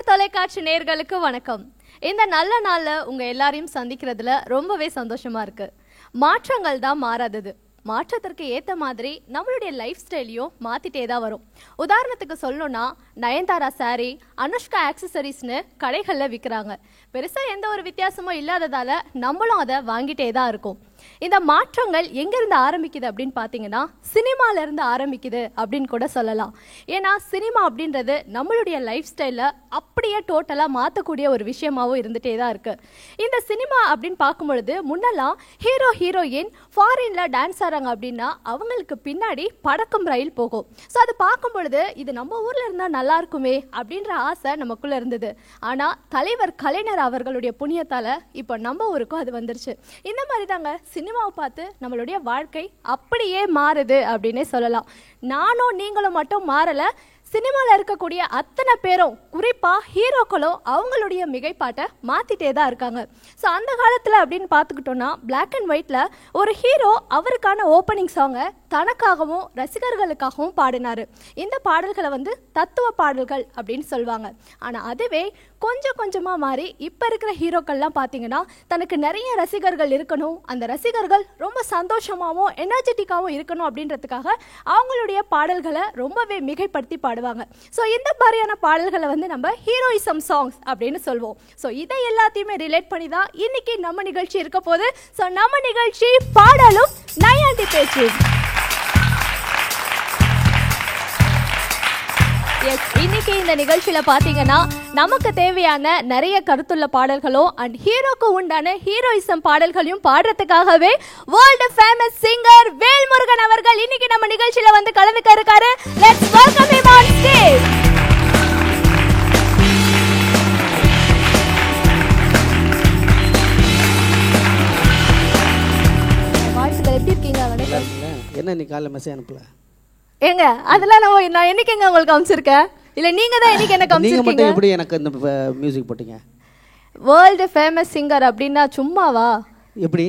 தொலைக்காட்சி நேயர்களுக்கு வணக்கம். இந்த நல்ல நாள்ல உங்க எல்லாரையும் சந்திக்கிறதுல ரொம்பவே சந்தோஷமா இருக்கு. மாற்றங்கள் தான் மாறாதது. மாற்றத்திற்கு ஏற்ற மாதிரி நம்மளுடைய லைஃப் ஸ்டைலையும் மாற்றிட்டே தான் வரும். உதாரணத்துக்கு சொல்லணும்னா நயன்தாரா சாரி, அனுஷ்கா ஆக்சசரிஸ்னு கடைகளில் விற்கிறாங்க. பெருசாக எந்த ஒரு வித்தியாசமும் இல்லாததால் நம்மளும் அதை வாங்கிட்டே தான் இருக்கோம். இந்த மாற்றங்கள் எங்கேருந்து ஆரம்பிக்குது அப்படின்னு பார்த்தீங்கன்னா சினிமாலேருந்து ஆரம்பிக்குது அப்படின்னு கூட சொல்லலாம். ஏன்னா சினிமா அப்படின்றது நம்மளுடைய லைஃப் ஸ்டைலில் அப்படியே டோட்டலாக மாற்றக்கூடிய ஒரு விஷயமாகவும் இருந்துகிட்டே தான் இருக்குது. இந்த சினிமா அப்படின்னு பார்க்கும்பொழுது முன்னெல்லாம் ஹீரோ ஹீரோயின் ஃபாரினில் டான்ஸ் ஆடுறாங்க அப்படின்னா அவங்களுக்கு பின்னாடி பறக்கும் ரயில் போகும். ஸோ அது பார்க்கும் பொழுது இது நம்ம ஊரில் இருந்தால் நல்லா இருக்குமே அப்படின்ற ஆசை நமக்குள்ளே இருந்தது. ஆனால் தலைவர் கலைஞர் அவர்களுடைய புண்ணியத்தால் இப்போ நம்ம ஊருக்கும் அது வந்துருச்சு. இந்த மாதிரி தாங்க சினிமாவை பார்த்து நம்மளுடைய வாழ்க்கை அப்படியே மாறுது அப்படின்னே சொல்லலாம். நானும் நீங்களும் மட்டும் மாறலை, சினிமாவில் இருக்கக்கூடிய அத்தனை பேரும் குறிப்பாக ஹீரோக்களும் அவங்களுடைய மிகைப்பாட்டை மாற்றிட்டே தான் இருக்காங்க. ஸோ அந்த காலத்தில் அப்படின்னு பார்த்துக்கிட்டோன்னா பிளாக் அண்ட் ஒயிட்டில் ஒரு ஹீரோ அவருக்கான ஓப்பனிங் சாங்கை தனக்காகவும் ரசிகர்களுக்காகவும் பாடினார். இந்த பாடல்களை தத்துவ பாடல்கள் அப்படின்னு சொல்லுவாங்க. ஆனால் அதுவே கொஞ்சம் கொஞ்சமாக மாறி இப்போ இருக்கிற ஹீரோக்கள்லாம் பார்த்தீங்கன்னா தனக்கு நிறைய ரசிகர்கள் இருக்கணும், அந்த ரசிகர்கள் ரொம்ப சந்தோஷமாகவும் எனர்ஜெட்டிக்காகவும் இருக்கணும் அப்படின்றதுக்காக அவங்களுடைய பாடல்களை ரொம்பவே மிகைப்படுத்தி பாடுவாங்க. ஸோ இந்த மாதிரியான பாடல்களை நம்ம ஹீரோயிசம் சாங்ஸ் அப்படின்னு சொல்வோம். ஸோ இதை எல்லாத்தையுமே ரிலேட் பண்ணி தான் இன்னைக்கு நம்ம நிகழ்ச்சி இருக்க போகுது. ஸோ நம்ம நிகழ்ச்சி பாடலும் நையாண்டி பேச்சு. இன்னைக்கு இந்த நிகழ்ச்சியில பாத்தீங்கன்னா நமக்கு தேவையான நிறைய கருத்துள்ள பாடல்களும் அண்ட் ஹீரோக்கு உண்டான ஹீரோயிசம் பாடல்களையும் பாடுறதுக்காகவே வேர்ல்ட் ஃபேமஸ் சிங்கர் வேல்முருகன் அவர்கள் இன்னைக்கு நம்ம நிகழ்ச்சியில கலந்துக்க இருக்காரு. Let's welcome him on stage. வாய்ஸ்ல எப்படி இருக்கீங்க? வணக்கம். என்ன நீ காலைல மெசேஜ் அனுப்பல? ஏங்க அதெல்லாம் நான் என்னைக்கு உங்களுக்கு காமிச்சிருக்கேன்? இல்ல நீங்க தான் என்னைக்கு என்ன காமிச்சிருக்கீங்க? நீங்க மட்டும் எப்படி எனக்கு இந்த மியூசிக் போட்டீங்க? வேர்ல்ட் ஃபேமஸ் சிங்கர் அப்படினா சும்மாவா? எப்படி?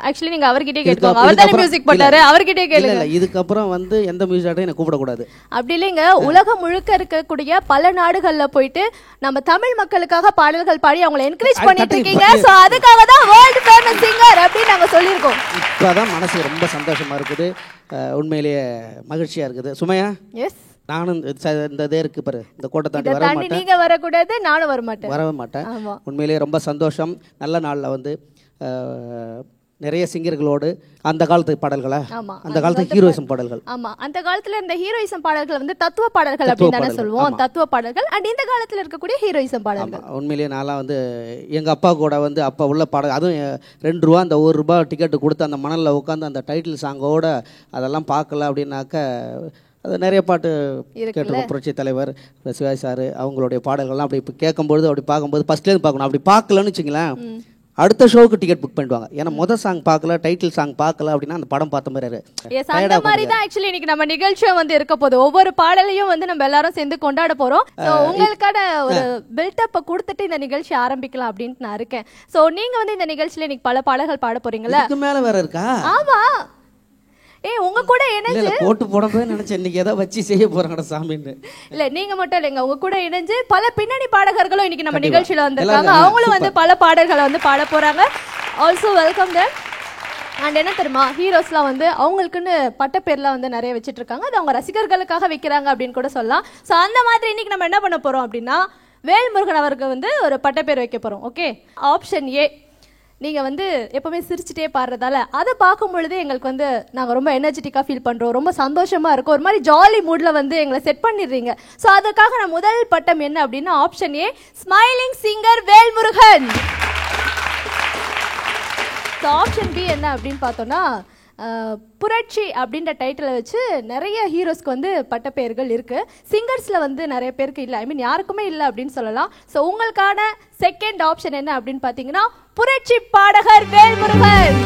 ஆக்சுவலி நீங்க அவர்கிட்டயே கேட்கோங்க. அவர் தான் மியூசிக் போட்டாரு, அவர்கிட்டயே கேளுங்க. இல்ல இதுக்கு அப்புறம் எந்த மியூசிக் ஆர்டிஸ்டும் என்ன கூப்பிட கூடாது. அப்படி இல்லைங்க, உலகம் முழுக்க இருக்கக்கூடிய பல நாடுகள்ல போயிட்டு நம்ம தமிழ் மக்களுக்காக பாடல்கள் பாடி அவங்களை என்கரேஜ் பண்ணிட்டு இருக்கீங்க. சோ அதுக்காக தான் வேர்ல்ட் ஃபேமஸ் சிங்கர் அப்படி நாங்க சொல்லிருக்கோம். இப்பதான் மனசு ரொம்ப சந்தோஷமா இருக்குது, உண்மையிலேயே மகிழ்ச்சியா இருக்குது. சுமையா? எஸ். நானும் இந்த இருக்கு பாரு, இந்த கோட்டை தாண்டி வர மாட்டேன். நீங்க வரக்கூடாது, நானும் வரவே மாட்டேன். உண்மையிலேயே ரொம்ப சந்தோஷம். நல்ல நாள்ல நிறைய சிங்கர்களோடு அந்த காலத்து பாடல்களா, அந்த காலத்து ஹீரோயிசம் பாடல்கள். ஆமா, அந்த காலத்துல இந்த ஹீரோயிசம் பாடல்கள் தத்துவ பாடல்கள் அப்படின்னு தானே சொல்லுவோம். தத்துவ பாடல்கள் அண்ட் இந்த காலத்துல இருக்கக்கூடிய ஹீரோயிசம் பாடல்கள். உண்மையிலேயே நான்லாம் எங்க அப்பா கூட அப்பா உள்ள பாடல், அதுவும் 2 ரூபா அந்த 1 ரூபா டிக்கெட்டு கொடுத்து அந்த மணல்ல உட்காந்து அந்த டைட்டில் சாங்கோட அதெல்லாம் பார்க்கல அப்படின்னாக்க அது நிறைய பாட்டு கேட்டிருக்கோம். புரட்சி தலைவர் சிவாஜி சார் அவங்களுடைய பாடல்கள்லாம் அப்படி கேட்கும்போது அப்படி பார்க்கும்போது ஃபர்ஸ்ட்லேருந்து பார்க்கணும். அப்படி பார்க்கலன்னு வச்சுங்களேன் அடுத்த ஷோவுக்கு டிக்கெட் புக் பண்ணிடுவாங்க. ஏன்னா முதல் சாங் பார்க்கல, டைட்டில் சாங் பார்க்கல அப்படின்னா அந்த படம் பார்த்த மாதிரி அந்த மாதிரி தான் ஆக்சுவலி இன்னைக்கு நம்ம நிகழ்ச்சியும் இருக்க போகுது. ஒவ்வொரு பாடலையும் நம்ம எல்லாரும் சேர்ந்து கொண்டாட போறோம். உங்களுக்கான ஒரு பில்டப்பை கொடுத்துட்டு இந்த நிகழ்ச்சி ஆரம்பிக்கலாம் அப்படின்னு நான் இருக்கேன். சோ நீங்க இந்த நிகழ்ச்சியில இன்னைக்கு பல பாடல்கள் பாட போறீங்களா? இதுக்கு மேல வேற இருக்கா? ஆமா. உங்க கூட இணைஞ்சு போட்டு போடவே நினைச்சேன் இன்னைக்கு ஏதோ வச்சு செய்ய போறாங்கடா சாமின்னு. இல்ல நீங்க மட்டும் இல்லைங்க, உங்க கூட இணைஞ்சு பல பின்னணி பாடகர்களும் இன்னைக்கு நம்ம நிகழ்ச்சியில வந்திருக்காங்க. அவங்களும் பல பாடல்களை பாட போறாங்க. Also welcome them. அண்ட் என்ன தெரியுமா, ஹீரோஸ்லாம் அவங்களுக்குன்னு பட்ட பேர்லாம் நிறைய வச்சுட்டு இருக்காங்க. அது அவங்க ரசிகர்களுக்காக வைக்கிறாங்க அப்படின்னு கூட சொல்லலாம். ஸோ அந்த மாதிரி இன்னைக்கு நம்ம என்ன பண்ண போறோம் அப்படின்னா வேல்முருகன் அவருக்கு ஒரு பட்ட பேர் வைக்க போறோம். Okay, option A. நீங்கள் எப்போவுமே சிரிச்சுட்டே பாடுறதால அதை பார்க்கும் பொழுது எங்களுக்கு நாங்கள் ரொம்ப எனர்ஜெட்டிக்காக ஃபீல் பண்ணுறோம், ரொம்ப சந்தோஷமாக இருக்கும், ஒரு மாதிரி ஜாலி மூடில் எங்களை செட் பண்ணிடுறீங்க. ஸோ அதுக்காக நான் முதல் பட்டம் என்ன அப்படின்னா option A, smiling singer Velmurugan. So option B என்ன அப்படின்னு பார்த்தோன்னா புரட்சி அப்படின்ற டைட்டிலை வச்சு நிறைய ஹீரோஸ்க்கு பட்ட பெயர்கள் இருக்கு. சிங்கர்ஸ்ல நிறைய பேருக்கு இல்லை, ஐ மீன் யாருக்குமே இல்லை அப்படின்னு சொல்லலாம். ஸோ உங்களுக்கான செகண்ட் ஆப்ஷன் என்ன அப்படின்னு பார்த்தீங்கன்னா புரட்சி பாடகர் வேல்முருகன்.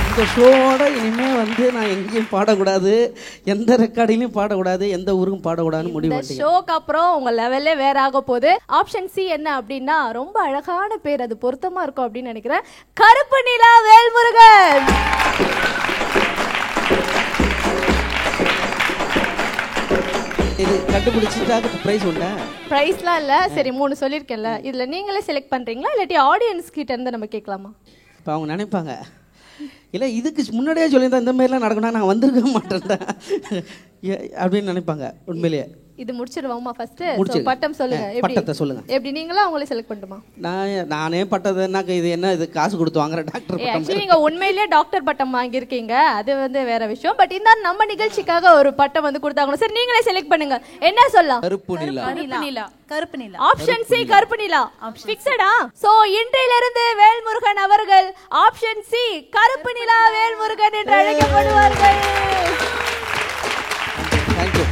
இந்த ஷோவோட இனிமே நான் எங்கேயும் பாடக்கூடாது, எந்த ரெக்கார்டிலையும் பாடக்கூடாது, எந்த ஊருக்கும் பாடக்கூடாதுன்னு முடிவு பண்ணிட்டேன். ஷோக்கு அப்புறம் உங்க லெவல்லே வேற ஆக போகுது. ஆப்ஷன் சி என்ன அப்படின்னா ரொம்ப அழகான பேர், அது பொருத்தமா இருக்கும் அப்படின்னு நினைக்கிறேன், கருப்பு நிலா வேல்முருகன். இது கண்டுபிடிச்சிட்டா ப்ரைஸ் உண்டா? ப்ரைஸ்லாம் இல்லை. சரி 3 சொல்லியிருக்கேன்ல, இதில் நீங்களே செலக்ட் பண்ணுறீங்களா இல்லாட்டி ஆடியன்ஸ் கிட்ட இருந்து நம்ம கேட்கலாமா? இப்போ அவங்க நினைப்பாங்க, இல்லை இதுக்கு முன்னாடியே சொல்லியிருந்தா இந்த மாதிரிலாம் நடக்கணும், நான் வந்திருக்க மாட்டேன்டா அப்படின்னு நினைப்பாங்க. உண்மையிலேயே இது முடிச்சிருவோமா ஃபர்ஸ்ட்? பட்டம் சொல்லுங்க. பட்டத்தை சொல்லுங்க. எப்படி நீங்களா அவங்களே செலக்ட் பண்ணட்டுமா? நானே பட்டதுனாக்க இது என்ன, இது காசு கொடுத்து வாங்குற டாக்டர் பட்டம். நீங்க உண்மையிலேயே டாக்டர் பட்டம் வாங்கியிருக்கீங்க, அது வந்து வேற விஷயம். பட் இந்த நம்ம நிகழ்ச்சிக்காக ஒரு பட்டம் வந்து கொடுத்தாங்க. சரி நீங்களே செலக்ட் பண்ணுங்க. என்ன சொல்லலாம்? கருப்பு நிலா. கருப்பு நிலா. ஆப்ஷன் சி கருப்பு நிலா. ஃபிக்ஸடா? சோ இன்றையிலிருந்து வேல்முருகன் அவர்கள் ஆப்ஷன் சி கருப்பு நிலா வேல்முருகன் என்று அழைக்கப்படுவார்கள்.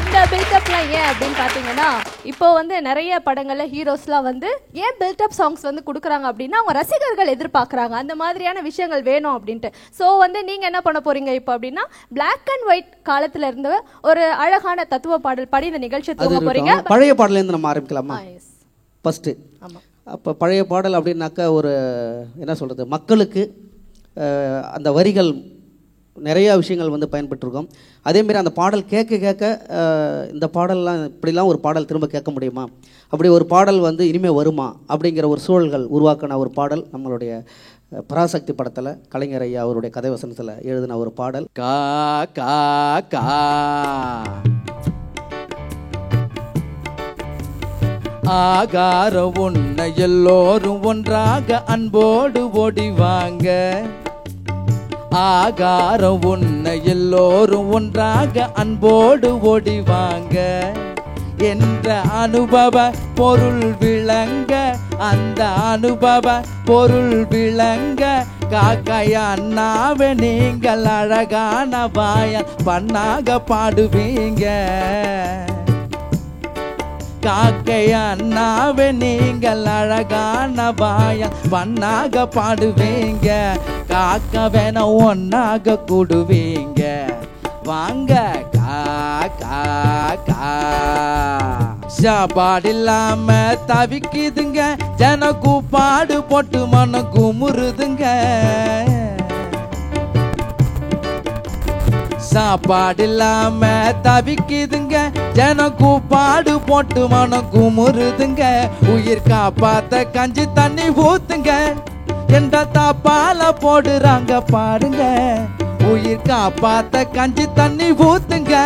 இந்த பில்டப்லாம் ஏன் அப்படின்னு பார்த்தீங்கன்னா, இப்போ வந்து நிறைய படங்கள்ல ஹீரோஸ்லாம் வந்து ஏன் பில்டப் சாங்ஸ் வந்து கொடுக்குறாங்க அப்படின்னா, அவங்க ரசிகர்கள் எதிர்பார்க்குறாங்க அந்த மாதிரியான விஷயங்கள் வேணும் அப்படின்ட்டு. ஸோ வந்து நீங்கள் என்ன பண்ண போறீங்க இப்போ அப்படின்னா, பிளாக் அண்ட் ஒயிட் காலத்தில் இருந்த ஒரு அழகான தத்துவ பாடல் பாடி இந்த நிகழ்ச்சியை தூங்க போறீங்க. பழைய பாடலேருந்து நம்ம ஆரம்பிக்கலாமா? ஃபர்ஸ்ட். ஆமாம். அப்போ பழைய பாடல் அப்படின்னாக்கா ஒரு என்ன சொல்கிறது, மக்களுக்கு அந்த வரிகள் நிறையா விஷயங்கள் வந்து பயன்பட்டுருக்கோம். அதேமாரி அந்த பாடல் கேட்க கேட்க இந்த பாடல்லாம் இப்படிலாம் ஒரு பாடல் திரும்ப கேட்க முடியுமா, அப்படி ஒரு பாடல் வந்து இனிமேல் வருமா அப்படிங்கிற ஒரு சூழல்கள் உருவாக்கின ஒரு பாடல் நம்மளுடைய பராசக்தி படத்தில் கலைஞர் ஐயா அவருடைய கதை வசனத்தில் எழுதின ஒரு பாடல். கா கா கா ஆகார உன்னை எல்லோரும் ஒன்றாக அன்போடு ஓடிவாங்க, ஆகாரம் உன்னை எல்லோரும் ஒன்றாக அன்போடு ஓடிவாங்க என்ற அனுபவ பொருள் விளங்க, அந்த அனுபவ பொருள் விளங்க காக்கையா அண்ணாவே நீங்கள் அழகான வாய பண்ணாக பாடுவீங்க, காக்கையா அண்ணாவே நீங்கள் அழகான வாய பண்ணாக பாடுவீங்க, காக்க வேணா ஒன்னாக கூடுவீங்க வாங்க கா கா கா. சாப்பாடு இல்லாம தவிக்குதுங்க, ஜனக்கு பாடு போட்டு மன குமுறுதுங்க, சாப்பாடு இல்லாம தவிக்குதுங்க, ஜனக்கு பாடு போட்டு மன குமுறுதுங்க, உயிர் காப்பாத்த கஞ்சி தண்ணி ஊத்துங்க என்ற தாப்பால போடுறாங்க பாருங்க, உயிர் காப்பாத்த கஞ்சி தண்ணி ஊத்துங்க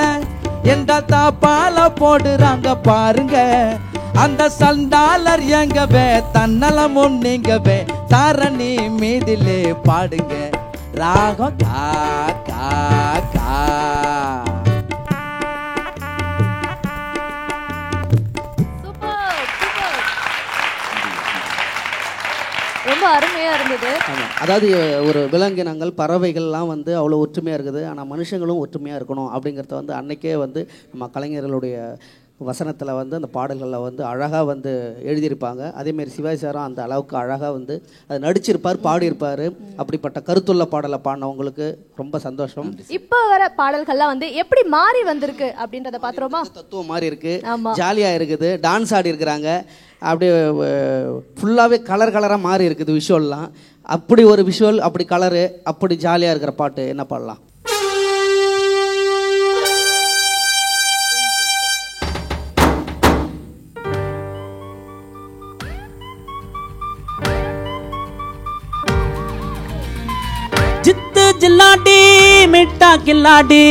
என்ற தாப்பால போடுறாங்க பாருங்க, அந்த சண்டாளர் எங்கவே தன்னலமும் நீங்கவே தாரணி மீதிலே பாடுங்க ராகம் கா கா கா. ரொம்ப அருமையா இருந்தது. அதாவது ஒரு விலங்கினங்கள் பறவைகள்லாம் வந்து அவ்வளோ ஒற்றுமையாக இருக்குது, ஆனால் மனுஷங்களும் ஒற்றுமையாக இருக்கணும் அப்படிங்கிறத வந்து அன்னைக்கே வந்து நம்ம கலைஞர்களுடைய வசனத்தில் வந்து அந்த பாடல்களில் வந்து அழகாக வந்து எழுதியிருப்பாங்க. அதேமாரி சிவாஜி சாரும் அந்த அளவுக்கு அழகாக வந்து அது நடிச்சிருப்பார், பாடியிருப்பார். அப்படிப்பட்ட கருத்துள்ள பாடலை பாடினவங்களுக்கு ரொம்ப சந்தோஷம். இப்போ வர பாடல்கள்லாம் வந்து எப்படி மாறி வந்திருக்கு அப்படின்றத பார்த்துருமா? தத்துவம் மாறி இருக்கு, ஜாலியாக இருக்குது, டான்ஸ் ஆடி இருக்கிறாங்க, அப்படியே ஃபுல்லாகவே கலராக மாறி இருக்குது விஷுவல்லாம். அப்படி ஒரு விஷுவல், அப்படி கலரு, அப்படி ஜாலியாக இருக்கிற பாட்டு என்ன பாடலாம்? ஜித்து ஜில்லாடி மிட்டா கில்லாடி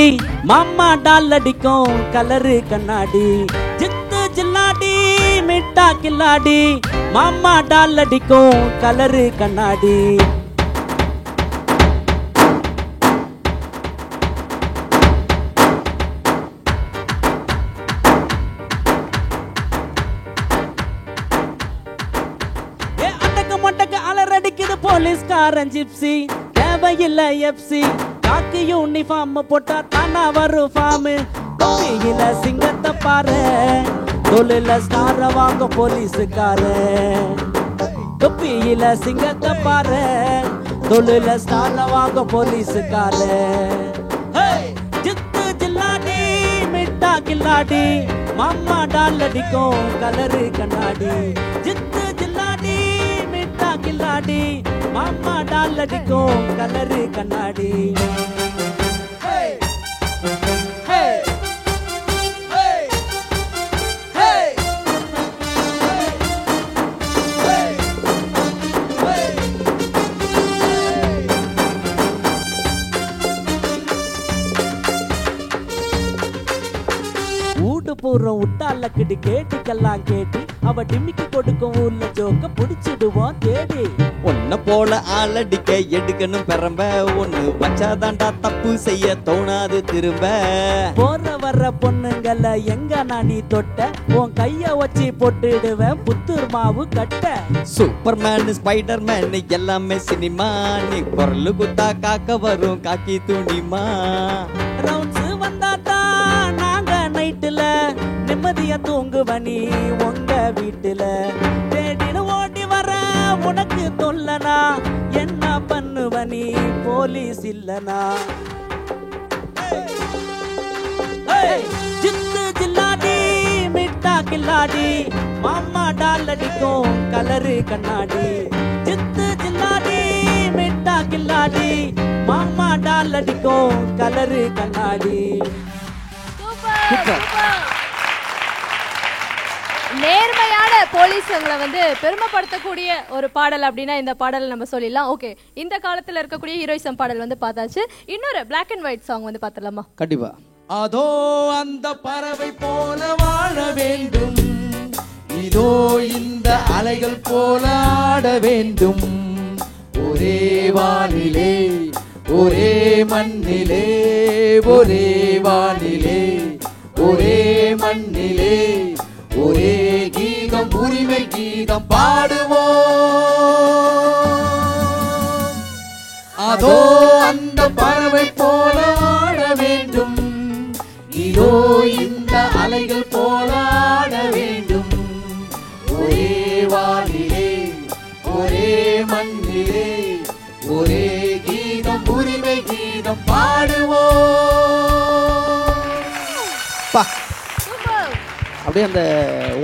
மாமா டால் அடிக்கும் கலரு கண்ணாடி, ஜித்து ஜில்லாடி மிட்டா கில்லாடி மாமா டால் அடிக்கும் கலரு கண்ணாடி. அடக்க மட்டக்க அலறடிக்குது போலீஸ்காரன் ஜிப்சி, தேவையில்ல எப்சி, காக்கி யூனிஃபார்ம் போட்டா தானா வரும் ஃபார்ம், தொப்பியில சிங்கத்தை பாரு, தொழில ஸ்டார வாங்க போலீஸுக்காரு, தொப்பியில சிங்கத்தை பாரு, தொழில ஸ்டார வாங்க போலீஸுக்காரு. ஜித்து ஜில்லாடி மிட்டா கில்லாடி மாமா டால் அடிக்கும் கலரு கண்ணாடி, ஜித்து ஜில்லாடி மிட்டா கில்லாடி மாமா டால் அடிக்கும் கலரு கண்ணாடி. உட்டால கிட்டு கேட்டுக்கெல்லாம் கேட்டி அவ டிம்மிக்கு கொடுக்கும் ஊர்ல ஜோக்க புடிச்சிடுவோம் தேடி. உன்ன போல ஆளடிக்க எடுக்கணும் பெறம்ப ஒண்ணு வச்சாதாண்டா தப்பு செய்ய தோணாது திரும்ப. போற வர்ற பொண்ணுங்கள எங்க நானி தொட்ட உன் கைய வச்சு போட்டுடுவேன் புத்தூர் மாவு கட்ட. சூப்பர்மேன் ஸ்பைடர்மேன் எல்லாமே சினிமா நீ பொருள் குத்தா காக்க வரும் காக்கி துணிமா. ரவுண்ட்ஸ் வந்தாதான் நாங்க நைட்டுல நிம்மதியா தூங்குவனி உங்க வீட்டுல. தேடின ஓடி வர உனக்கு தொல்லனா என்ன பண்ணுவனி போலீஸ் இல்லனா. ஜித்து ஜில்லாடி மிட்டா கில்லாடி மாமா டால் அடிக்கும் கலரு கண்ணாடி. ஜித்து ஜில்லாடி மிட்டா கில்லாடி மாமா டால் அடிக்கும் கலரு கண்ணாடி. நேர்மையான போலீஸ்ங்களை வந்து பெருமைப்படுத்தக்கூடிய ஒரு பாடல் அப்படின்னா இந்த பாடல் நம்ம சொல்லிடலாம். ஓகே, இந்த காலத்துல இருக்கக்கூடிய ஹீரோயிசம் பாடல் வந்து பார்த்தாச்சு. இன்னொரு பிளாக் அண்ட் ஒயிட் சாங் வந்து பார்த்துடலாமா? கண்டிப்பா. அதோ அந்த பறவை போல வாழ வேண்டும், இதோ இந்த அலைகள் போல ஆட வேண்டும். ஒரே வானிலே ஒரே மண்ணிலே ஒரே வானிலே ஒரே மண்ணிலே ஒரே கீதம் உரிமை கீதம் பாடுவோம். அதோ அந்த பறவை போல ஆட வேண்டும், இதோ இந்த அலைகள் போல ஆட வேண்டும். ஒரே வானிலே ஒரே மண்ணிலே ஒரே கீதம் உரிமை கீதம் பாடுவோம். அப்படியே அந்த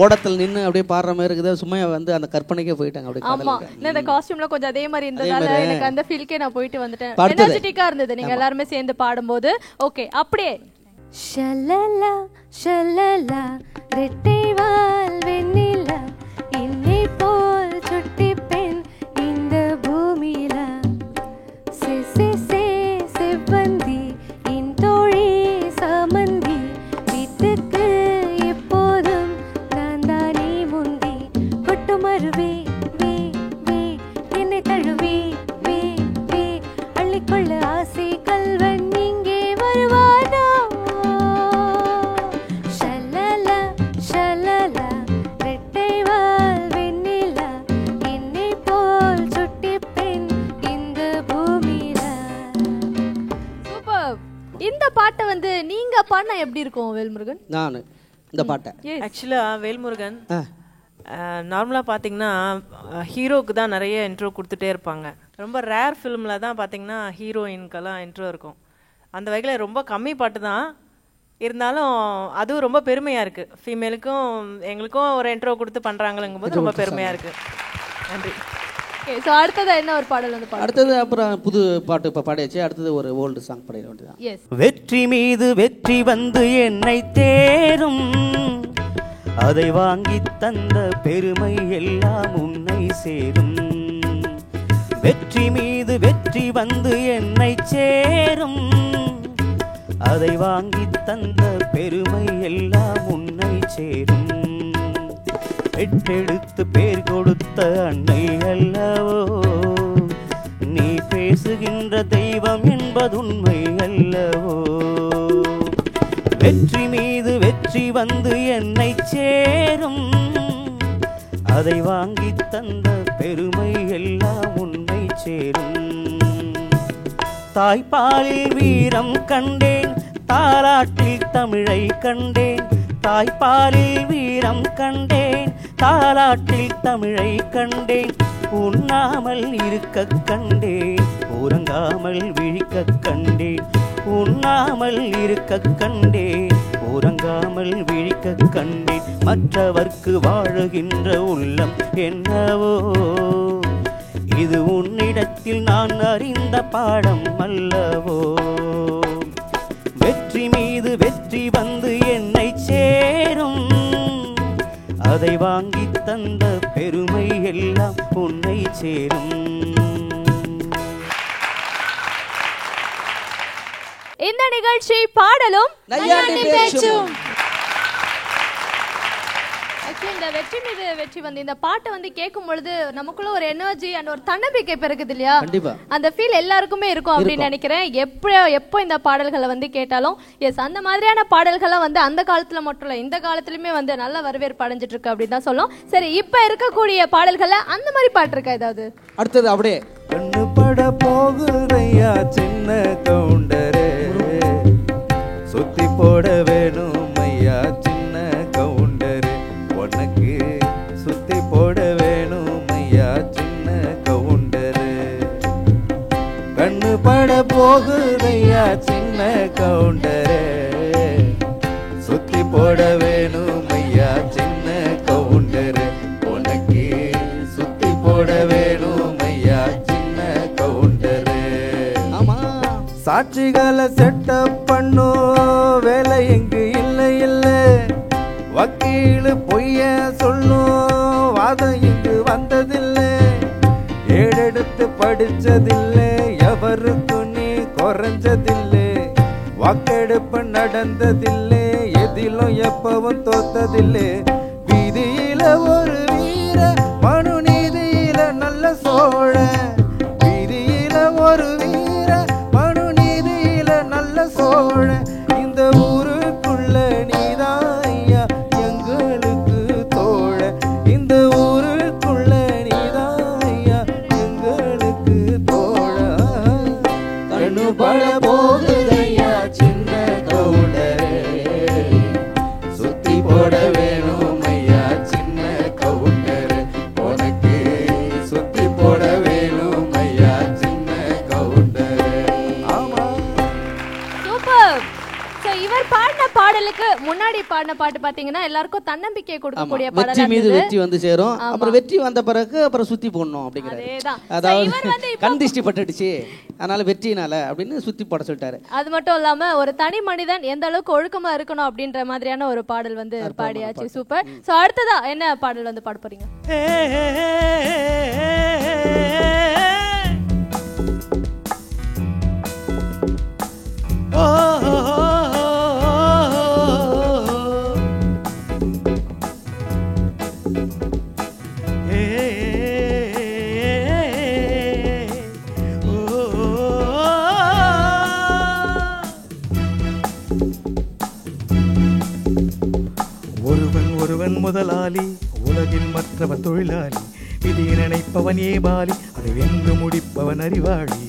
ஓடத்தில் நின்று அப்படியே பாடுற மாதிரி இருக்குது. சும்மா வந்து அந்த கற்பனைக்கே போயிட்டாங்க. ஆமா, இந்த காஸ்டியூம்ல கொஞ்சம் அதே மாதிரி இருந்ததால எனக்கு அந்த ஃபீல்க்கே நான் போயிட்டு வந்துட்டேன். பாடுறது. எனர்ஜெட்டிக்கா இருந்தது நீங்க எல்லாரும் சேர்ந்து பாடும்போது. ஓகே, அப்படியே ஷல்லலா ஷல்லலா ரெட்டைவால் வெண்ணிலா என்னை போல் சுட்டி பெண் இந்த பூமியில சே சே சே செவ்வந்தி என் தோழி சமந்தி வீட்டுக்கு எப்போதும் நான் தானே முந்தி கொட்டு மருவே வே வே என்னை தழுவே வே வே அள்ளிக்கொள்ள ஆசை கல்வன் இங்கே வருவானோ. ஷல்லலா ஷல்லலா ரெட்டைவால் வெண்ணிலா என்னை போல் சுட்டி பெண் இந்த பூமியில. சூப்பர். இந்த பாட்டை வந்து நீங்க பாடினா எப்படி இருக்கும் வேல்முருகன்? நான் இந்த பாட்டை ஆக்சுவலாக வேல்முருகன் நார்மலாக பார்த்தீங்கன்னா ஹீரோக்கு தான் நிறைய இன்ட்ரோ கொடுத்துட்டே இருப்பாங்க. ரொம்ப ரேர் ஃபிலிமில் தான் பார்த்தீங்கன்னா ஹீரோயின்க்கெல்லாம் இன்ட்ரோ இருக்கும். அந்த வகையில் ரொம்ப கம்மி பாட்டு தான் இருந்தாலும் அதுவும் ரொம்ப பெருமையாக இருக்குது. ஃபீமேலுக்கும் எங்களுக்கும் ஒரு இன்ட்ரோ கொடுத்து பண்ணுறாங்களுங்கும்போது ரொம்ப பெருமையாக இருக்குது. நன்றி. ஓகே, ஸோ அடுத்தது என்ன ஒரு பாடல் வந்து பாடு? அடுத்தது அப்புறம் புது பாட்டு இப்போ பாடியாச்சு. அடுத்தது ஒரு ஓல்டு சாங் பாடிட வேண்டியதான். எஸ். வெற்றி மீது வெற்றி வந்து என்னை தேரும், அதை வாங்கி தந்த பெருமை எல்லாம் உன்னை சேரும். வெற்றி மீது வெற்றி வந்து என்னை சேரும், அதை வாங்கி தந்த பெருமை எல்லாம் உன்னை சேரும். பெற்றெடுத்து பேர் கொடுத்த அன்னை அல்லவோ, நீ பேசுகின்ற தெய்வம் என்பதுண்மை அல்லவோ. வெற்றி மீது வெற்றி வந்து என்னை சேரும், அதை வாங்கி தந்த பெருமை எல்லாம் உன்னை சேரும். தாய்ப்பாலில் வீரம் கண்டேன், தாலாட்டில் தமிழை கண்டேன். தாய்ப்பாலில் வீரம் கண்டேன், தாலாட்டில் தமிழை கண்டேன். உண்ணாமல் இருக்க கண்டேன், உறங்காமல் விழிக்க கண்டேன். உண்ணாமல் இருக்க கண்டேன், உறங்காமல் விழிக்க கண்டேன். மற்றவர்க்கு வாழுகின்ற உள்ளம் என்னவோ, இது உன்னிடத்தில் நான் அறிந்த பாடம் அல்லவோ. வெற்றி மீது வெற்றி வந்து என்னை சேரும், அதை வாங்கி தந்த பெருமை எல்லாம் உன்னை சேரும். இந்த நிகழ்ச்சி பாடலும் நையாண்டி பேச்சும். ஆக்சுவலி இந்த வெற்றி மீது வெற்றி வந்து இந்த பாட்டை வந்து கேட்கும் பொழுது நமக்குள்ள ஒரு எனர்ஜி அண்ட் ஒரு தன்னம்பிக்கை பிறகுது இல்லையா? கண்டிப்பா அந்த ஃபீல் எல்லாருக்குமே இருக்கும் அப்படின்னு நினைக்கிறேன். எப்போ இந்த பாடல்களை வந்து கேட்டாலும் எஸ் அந்த மாதிரியான பாடல்களை வந்து அந்த காலத்துல மட்டும் இல்ல இந்த காலத்துலயுமே வந்து நல்ல வரவேற்பு அடைஞ்சிட்டு இருக்கு அப்படின்னு தான் சொல்லும். சரி, இப்ப இருக்கக்கூடிய பாடல்களை அந்த மாதிரி பாட்டு இருக்கா ஏதாவது? அடுத்தது அப்படியே கண்ணு பட போகுதையா சின்ன கவுண்டரே, சுத்தி போட வேணும் ஐயா சின்ன கவுண்டரே, உனக்கு சுத்தி போட வேணும் ஐயா சின்ன கவுண்டரே. கண்ணு பட போகுதையா சின்ன கவுண்டரே, சுத்தி போட வேணும் ஐயா சின்ன கவுண்டரே, உனக்கு சுத்தி போட வேணும் ஐயா சின்ன கவுண்டரே. ஆமா சாட்சிகளை செட்டப் பண்ணும் வேலை எங்கு இல்லை இல்லை, வக்கீலு பொய்ய சொல்லும் வாதம் இங்கு வந்ததில்லை, ஏடெடுத்து படிச்சதில்லை எவருக்கும் நீ குறைஞ்சதில்லை, வாக்கெடுப்பு நடந்ததில்லை எதிலும் எப்பவும் தோத்ததில்லை, வீதியில ஒரு வீர மனு நீதியில நல்ல சோழ, வீதியில ஒரு வீர மனு நீதியில நல்ல சோழ, இந்த ஊருக்குள்ள நீதான் ஐயா எங்களுக்கு தோழ, இந்த ஊருக்குள்ள நீதான் ஐயா எங்களுக்கு தோழ. கண்ணு பட போகுதையா சின்ன கவுண்டரே, சுத்தி போட வேணும் ஐயா சின்ன கவுண்டரே, உனக்கு சுத்தி போட வேணும் ஐயா சின்ன கவுண்டரே. ஆமா சூப்பர். சோ இவர் பாடின பாடலுக்கு முன்னாடி பாடின பாட்டு பாத்தீங்கன்னா எல்லாருக்கும் தன்னம்பிக்கை கொடுக்கக்கூடிய வெற்றி மீது பாடல். வெற்றி வந்து சேரும். அப்புறம் வெற்றி வந்த பிறகு அப்புறம் சுத்தி போடணும் அப்படிங்கிறாரு. அதேதான். அதாவது இவர் வந்து இப்போ- கண் திஷ்டி பட்டுடுச்சு அதனால வெற்றினால அப்படின்னு சுத்தி போட சொல்லிட்டாரு. அது மட்டும் இல்லாம ஒரு தனி மனிதன் எந்த அளவுக்கு ஒழுக்கமா இருக்கணும் அப்படின்ற மாதிரியான ஒரு பாடல் வந்து பாடியாச்சு. சூப்பர். சோ அடுத்ததா என்ன பாடல் வந்து பாட போறீங்க? ஒருவன் ஒருவன் முதலாளி, உலகில் மற்றவன் தொழிலாளி, விதியை நினைப்பவன் ஏமாளி, அதை வென்று முடிப்பவன் அறிவாளி.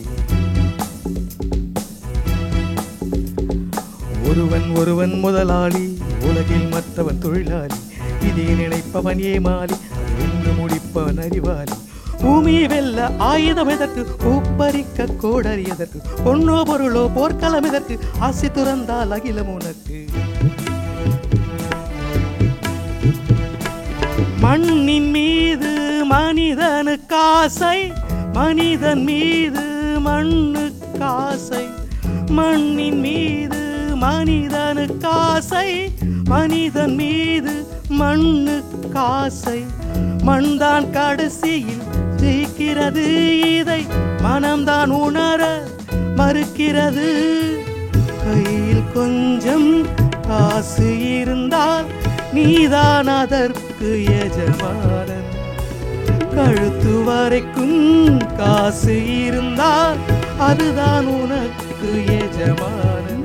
ஒருவன் ஒருவன் முதலாளி, உலகில் மற்றவன் தொழிலாளி, விதியை நினைப்பவன் ஏமாளி, அதை வென்று முடிப்பவன் அறிவாளி. பூமி வெல்ல ஆயுதம் எதற்கு, பூப்பறிக்க கோடரி எதற்கு, பொன்னோ பொருளோ போர்க்களம் எதற்கு, ஆசை துறந்தால் அகிலம் உனக்கு. மண்ணின் மீது மனிதனுக்கு ஆசை, மனிதன் மீது மண்ணுக்கு ஆசை, மண்ணின் மீது மனிதனுக்கு ஆசை, மனிதன் மீது மண்ணுக்கு ஆசை, மண்தான் கடைசியில் ஜெயிக்கிறது, இதை மனம்தான் உணர மறுக்கிறது. கையில் கொஞ்சம் காசு இருந்தால் நீதான் அதற்கு எஜமானன், கழுத்து வரைக்கும் காசு இருந்தால் அதுதான் உனக்கு எஜமானன்.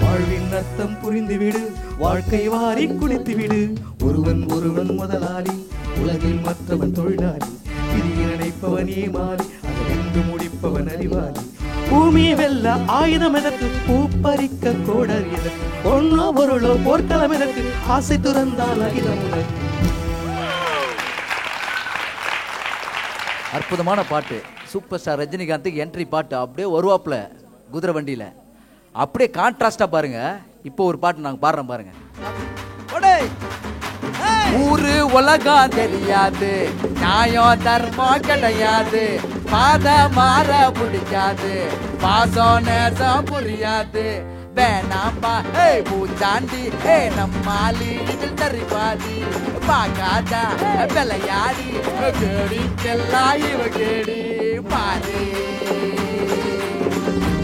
வாழ்வின் அர்த்தம் புரிந்துவிடு, வாழ்க்கை வாரி குடித்துவிடு. ஒருவன் ஒருவன் முதலாளி, உலகில் மற்றவன் தொழிலாளி, விதியை நினைப்பவன் ஏமாறி, அதை வென்று முடிப்பவன் அறிவாளி. பூமி வெல்ல ஆயுதம் எதற்கு, பூப்பறிக்க கோடரி எதற்கு, பொன்னோ பொருளோ போர்க்களம் எதற்கு, ஆசை துறந்தால் அகிலம் உனக்கு. அற்புதமான பாட்டு. சூப்பர் ஸ்டார் ரஜினிகாந்துக்கு என்ட்ரி பாட்டு. அப்படியே வருவாப்புல குதிரை வண்டியில. அப்படியே கான்ட்ராஸ்டா பாருங்க. இப்போ ஒரு பாட்டு நாங்க பாடுறோம் பாருங்க. ஊரு உலகம் தெரியாது, நியாயம் தர்மம் கிடையாது, பாத மாற பிடிக்காது, பாசம் நேசம் புரியாது, வேணாம்பா பூச்சாண்டி நம்மாலி இதில் தரிப்பாதி, பாக்காதா விளையாடி கேடிக்கெல்லாம் இவ கேடி பாரு,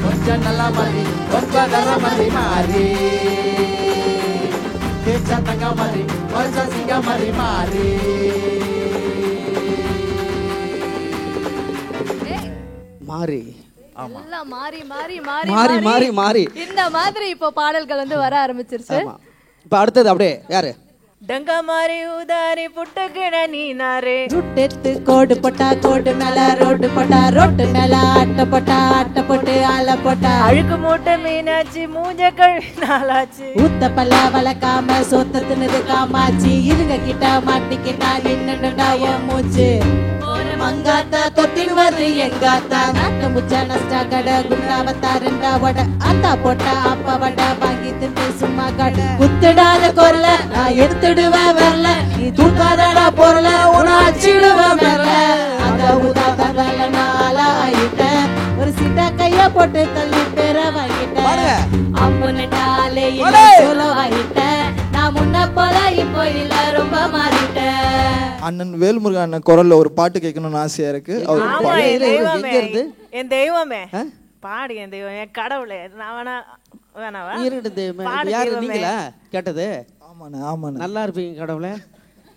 கொஞ்சம் நல்லா மாறி ரொம்ப தர மாதிரி மாறி. சிரிச்சா தங்க மாதிரி மனுஷா சிங்க மாதிரி மாறி மாறி எல்லாம் மாறி மாறி மாறி மாறி மாறி மாறி இந்த மாதிரி இப்போ பாடல்கள் வந்து வர ஆரம்பிச்சிருச்சு. இப்போ அடுத்தது அப்படியே யாரு? டங்கா மாறி உதாரி புட்டுக்கிட நீ நாரே ருட்டெத்து கோடு போட்டா கோடு மேல ரோடு போட்டா ரோட்டு மேல அட்டை போட்டா அட்டை போட்டு ஆளை போட்டா அழுக்கு மூட்டை மீனாச்சு மூஞ்ச கழுவி நாளாச்சு ஊத்த பல்ல வளர்க்காம சொத்த தின்னது காமாச்சு இருங்க கிட்ட மாட்டிக்கிட்டா நின்னுடா என் மூச்சு மங்காத்தா தொத்திடுவது எங்காத்தா நாட்டு முச்சா நஷ்டா கடை குண்டாவத்தா ரெண்டா வட அத்தா போட்டா அப்பா வட வாங்கி தின்னு சும்மா காடு குத்துடாத குரல நான் எடுத்துடுவேன் வரல நீ தூக்காதடா பொருள உன அச்சிடுவேன் வரல அந்த ஊதாத்த வேல நாள ஆயிட்டேன் ஒரு சீட்டா கைய போட்டு தள்ளி பேர வாங்கிட்டேன் அம்முன்னாலே இல்லை சொல்ல ஆயிட்டேன் நான் முன்ன போல இப்போ இல்ல ரொம்ப மாறிட்டேன். அண்ணன் வேல்முருகன் அண்ணன் குரல்ல ஒரு பாட்டு கேட்கணும்னு ஆசையா இருக்கு. என் தெய்வமே பாடு, என் தெய்வம், என் கடவுளே. நான் வேணாவா யாரு நீங்களா கேட்டது? ஆமாண்ணே ஆமாண்ணே. நல்லா இருப்பீங்க கடவுளே.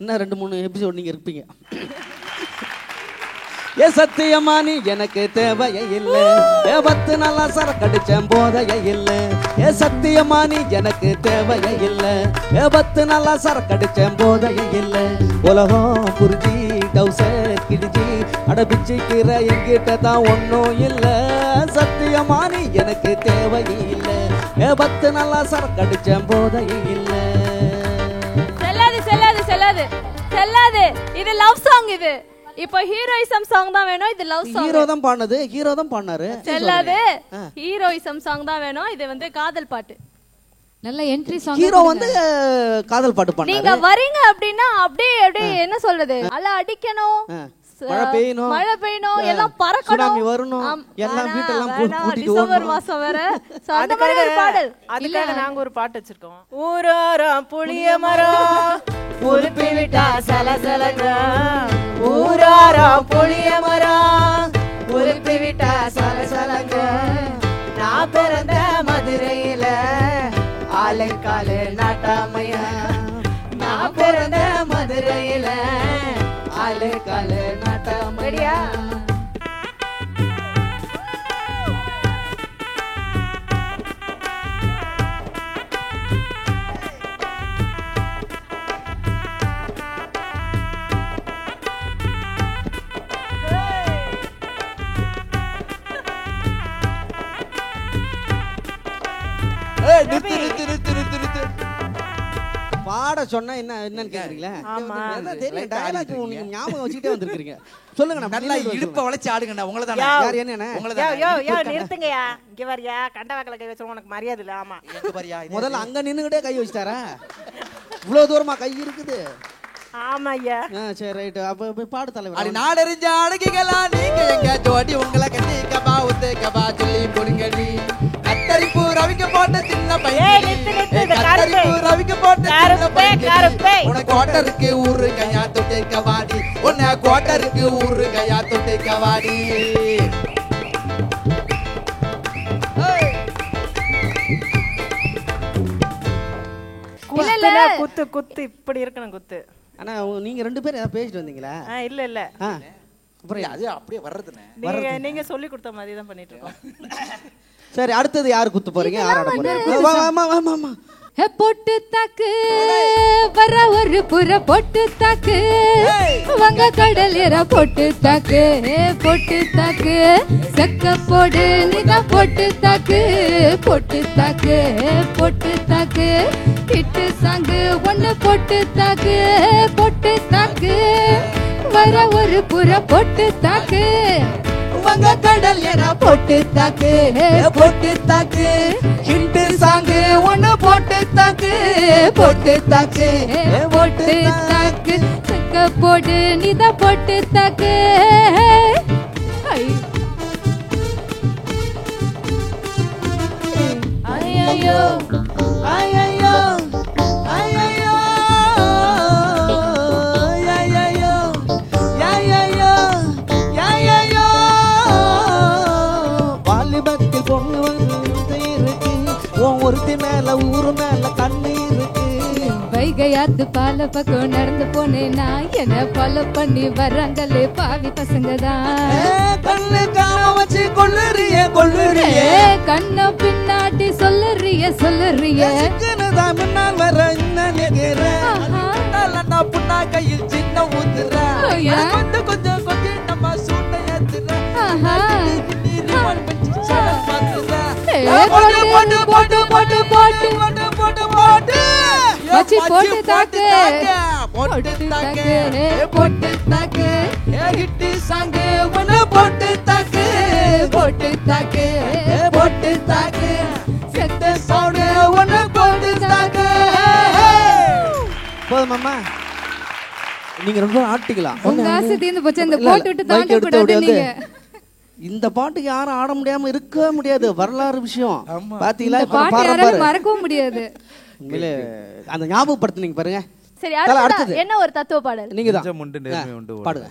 இன்னும் 2-3 எபிசோட் நீங்க இருப்பீங்க. ஏ சத்தியமா நீ எனக்கு தேவையே இல்லை, ஏ 10 நாளா சரக்கடிச்சேன் போதையே இல்லை. ஏ சத்தியமா நீ எனக்கு தேவையே இல்லை, ஏ 10 நாளா சரக்கடிச்சேன் போதையே இல்லை. உலகம் புரிஞ்சி டவுசர் கிடிஞ்சி அடபிச்சிக்கிற எங்கிட்ட தான் ஒன்றும் இல்லை. சத்தியமா நீ எனக்கு தேவையே இல்லை, ஏ 10 நாளா சரக்கடிச்சேன் போதையே இல்லை. செல்லாது செல்லாது செல்லாது செல்லாது. இது லவ் சாங். இது இப்போ ஹீரோயிசம் சாங் தான் வேணும். இது லவ் சாங். ஹீரோ தான் பாடுனது, ஹீரோ தான் பாடுனாரு. செல்லாது. ஹீரோயிசம் சாங் தான் வேணும். இது வந்து காதல் பாட்டு. நல்ல என்ட்ரி சாங். ஹீரோ வந்து காதல் பாட்டு பாடுனாரு. நீங்க வரீங்க அப்படினா அப்படியே அப்படியே என்ன சொல்றது? அல அடிக்கணும், மழை பெய்யணும், எல்லாம் பறக்கணும், சுனாமி வரணும், எல்லாம் வீட்டெல்லாம் கூட்டிட்டு டிசம்பர் மாசம் வேற. அந்த மாதிரி ஒரு பாடல். அதுக்காக நாங்க ஒரு பாட்டு வச்சிருக்கோம். ஊராரம் புளிய மரம் உருப்பி விட்டா சலசலங்க, ஊராரம் புளிய மரம் உருப்பி விட்டா சலசலங்க. நான் பிறந்த மதுரையில ஆலைக்காலு நாட்டாமையா, நான் பிறந்த மதுரையில ஆலைக்காலு நாட்டாமையா. பாட சொன்னா என்னன்னு கேக்குறீங்களா? ஆமா தெரியும், டயலாக் நீங்க ஞாபகம் வச்சுட்டே வந்திருக்கீங்க. சொல்லுங்க. நல்லா இடுப்ப வளைச்சு ஆடுங்கண்ணா. உங்கள தான் யார் என்ன நிறுத்துங்கயா. இங்க வரியா கண்டவாக்கல கை வச்சு உனக்கு மரியாதை இல்ல. ஆமா எங்க பாரியா முதல்ல அங்க நின்னுகிட்டே கை வச்சுட்டாரா? இவ்வளவு தூரமா கை இருக்குது. ஆமா ஐயா. சரி ரைட். அப்ப பாடு தலைவர். அடி நாடறிஞ்ச அழகிகளா நீங்க எங்க ஜோடி உங்களை கட்டி கபா உத்து கபா சொல்லி பொடுங்கடி. கத்தரிப்பு ரவிக்க போட்ட சின்ன பையன், கத்தரிப்பு ரவிக்க போட்ட சின்ன பையன். உனக்கு கோட்டருக்கு ஊரு கையா தொட்டு கவாடி, உன்னை கோட்டருக்கு ஊரு கையா தொட்டு கவாடி. குத்து குத்து இப்படி இருக்கணும் குத்து. ஆனா நீங்க 2 பேரும் ஏதாவது பேசிட்டு வந்தீங்களா? இல்ல இல்ல. அப்புறம் அது அப்படியே வர்றதுனே. நீங்க சொல்லி கொடுத்த மாதிரி தான் பண்ணிட்டு இருக்கோம். சரி அடுத்தது யாரு குத்து போறீங்க? யாரோட போறீங்க? பொட்டு தாக்கு வர ஒரு புற பொட்டு தாக்கு வங்க கடல் ஏற பொட்டு தாக்கு பொட்டு தாக்கு செக்க போடு நிதா பொட்டு தாக்கு பொட்டு தாக்கு பொட்டு தாக்கு கிட்டு சாங்கு ஒண்ணு பொட்டு தாக்கு பொட்டு தாக்கு வர ஒரு புற பொட்டு தாக்கு வங்க கடல் ஏற பொட்டு தாக்கு பொட்டு தாக்கு ஹிண்ட் சாங்கு ஒண்ணு பொட்டு தாக்கு பொட்டு தாக்கு பொட்டு தாக்கு சக்க போடு நிதா பொட்டு தாக்கு. ஐயோ ஐயோ ஐயோ வாலிபத்தில் பொண்ணு இருக்கு, ஒருத்தி மேல ஊரு மேல கண்ணு இருக்கு. வைகையாத்து பால பக்கம் நடந்து போனேன்னா என்ன ஃபாலோ பண்ணி வர்றாங்களே பாவி பசங்க தான். கண்ணு காம வச்சு கொல்லுறிய கொல்லுறிய கண்ண பின்னாடி சொல்லுறிய சொல்லுறிய சிக்கனதான் முன்னால் வர நான் புண்ணா கையில் சின்ன ஊத்துற கொஞ்சம் கொஞ்சம் கொஞ்சம் நம்ம சூட்டை ஏத்துற போட்டு போட்டு போட்டு போட்டு போட்டு போட்டு போட்டு போட்டு மச்சி போட்டு தாக்கு போட்டு தாக்கு போட்டு தாக்கு ஹிட்டி சாங் ஒன்னு போட்டு தாக்கு போட்டு தாக்கு போட்டு தாக்கு செத்த சவுண்ட் ஒன்னு போட்டு தாக்கு. போதுமாம்மா நீங்க ரொம்ப ஆட்டிக்கலாம். உங்க ஆசை தீர்ந்து போச்சு. இந்த போட்டு விட்டு தாண்ட கூடாது நீங்க. இந்த பாட்டுக்கு யாரும் ஆட முடியாம இருக்கவே முடியாது. வரலாறு விஷயம் பாத்தீங்களா? பாட்டு யாராலும் மறக்கவும் முடியாது. உண்மையிலே அந்த ஞாபகப்படுத்துனீங்க பாருங்க. சரி அடுத்து என்ன ஒரு தத்துவ பாடல் நீங்க தான் நெஞ்சம் உண்டு நேர்மை உண்டு பாடுங்க.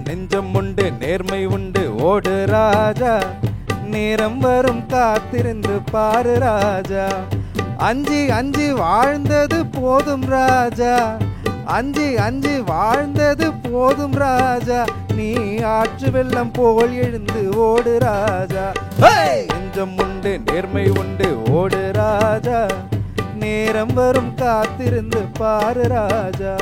நெஞ்சம் உண்டு நேர்மை உண்டு ஓடு ராஜா, நேரம் வரும் காத்திருந்து பாரு ராஜா, அஞ்சு அஞ்சு வாழ்ந்தது போதும் ராஜா, அஞ்சு அஞ்சு வாழ்ந்தது போதும் ராஜா, நீ ஆற்று வெள்ளம் போல் எழுந்து ஓடு ராஜா. நெஞ்சம் உண்டு நேர்மை உண்டு ஓடு ராஜா, நேரம் வரும் காத்திருந்து பாரு ராஜா,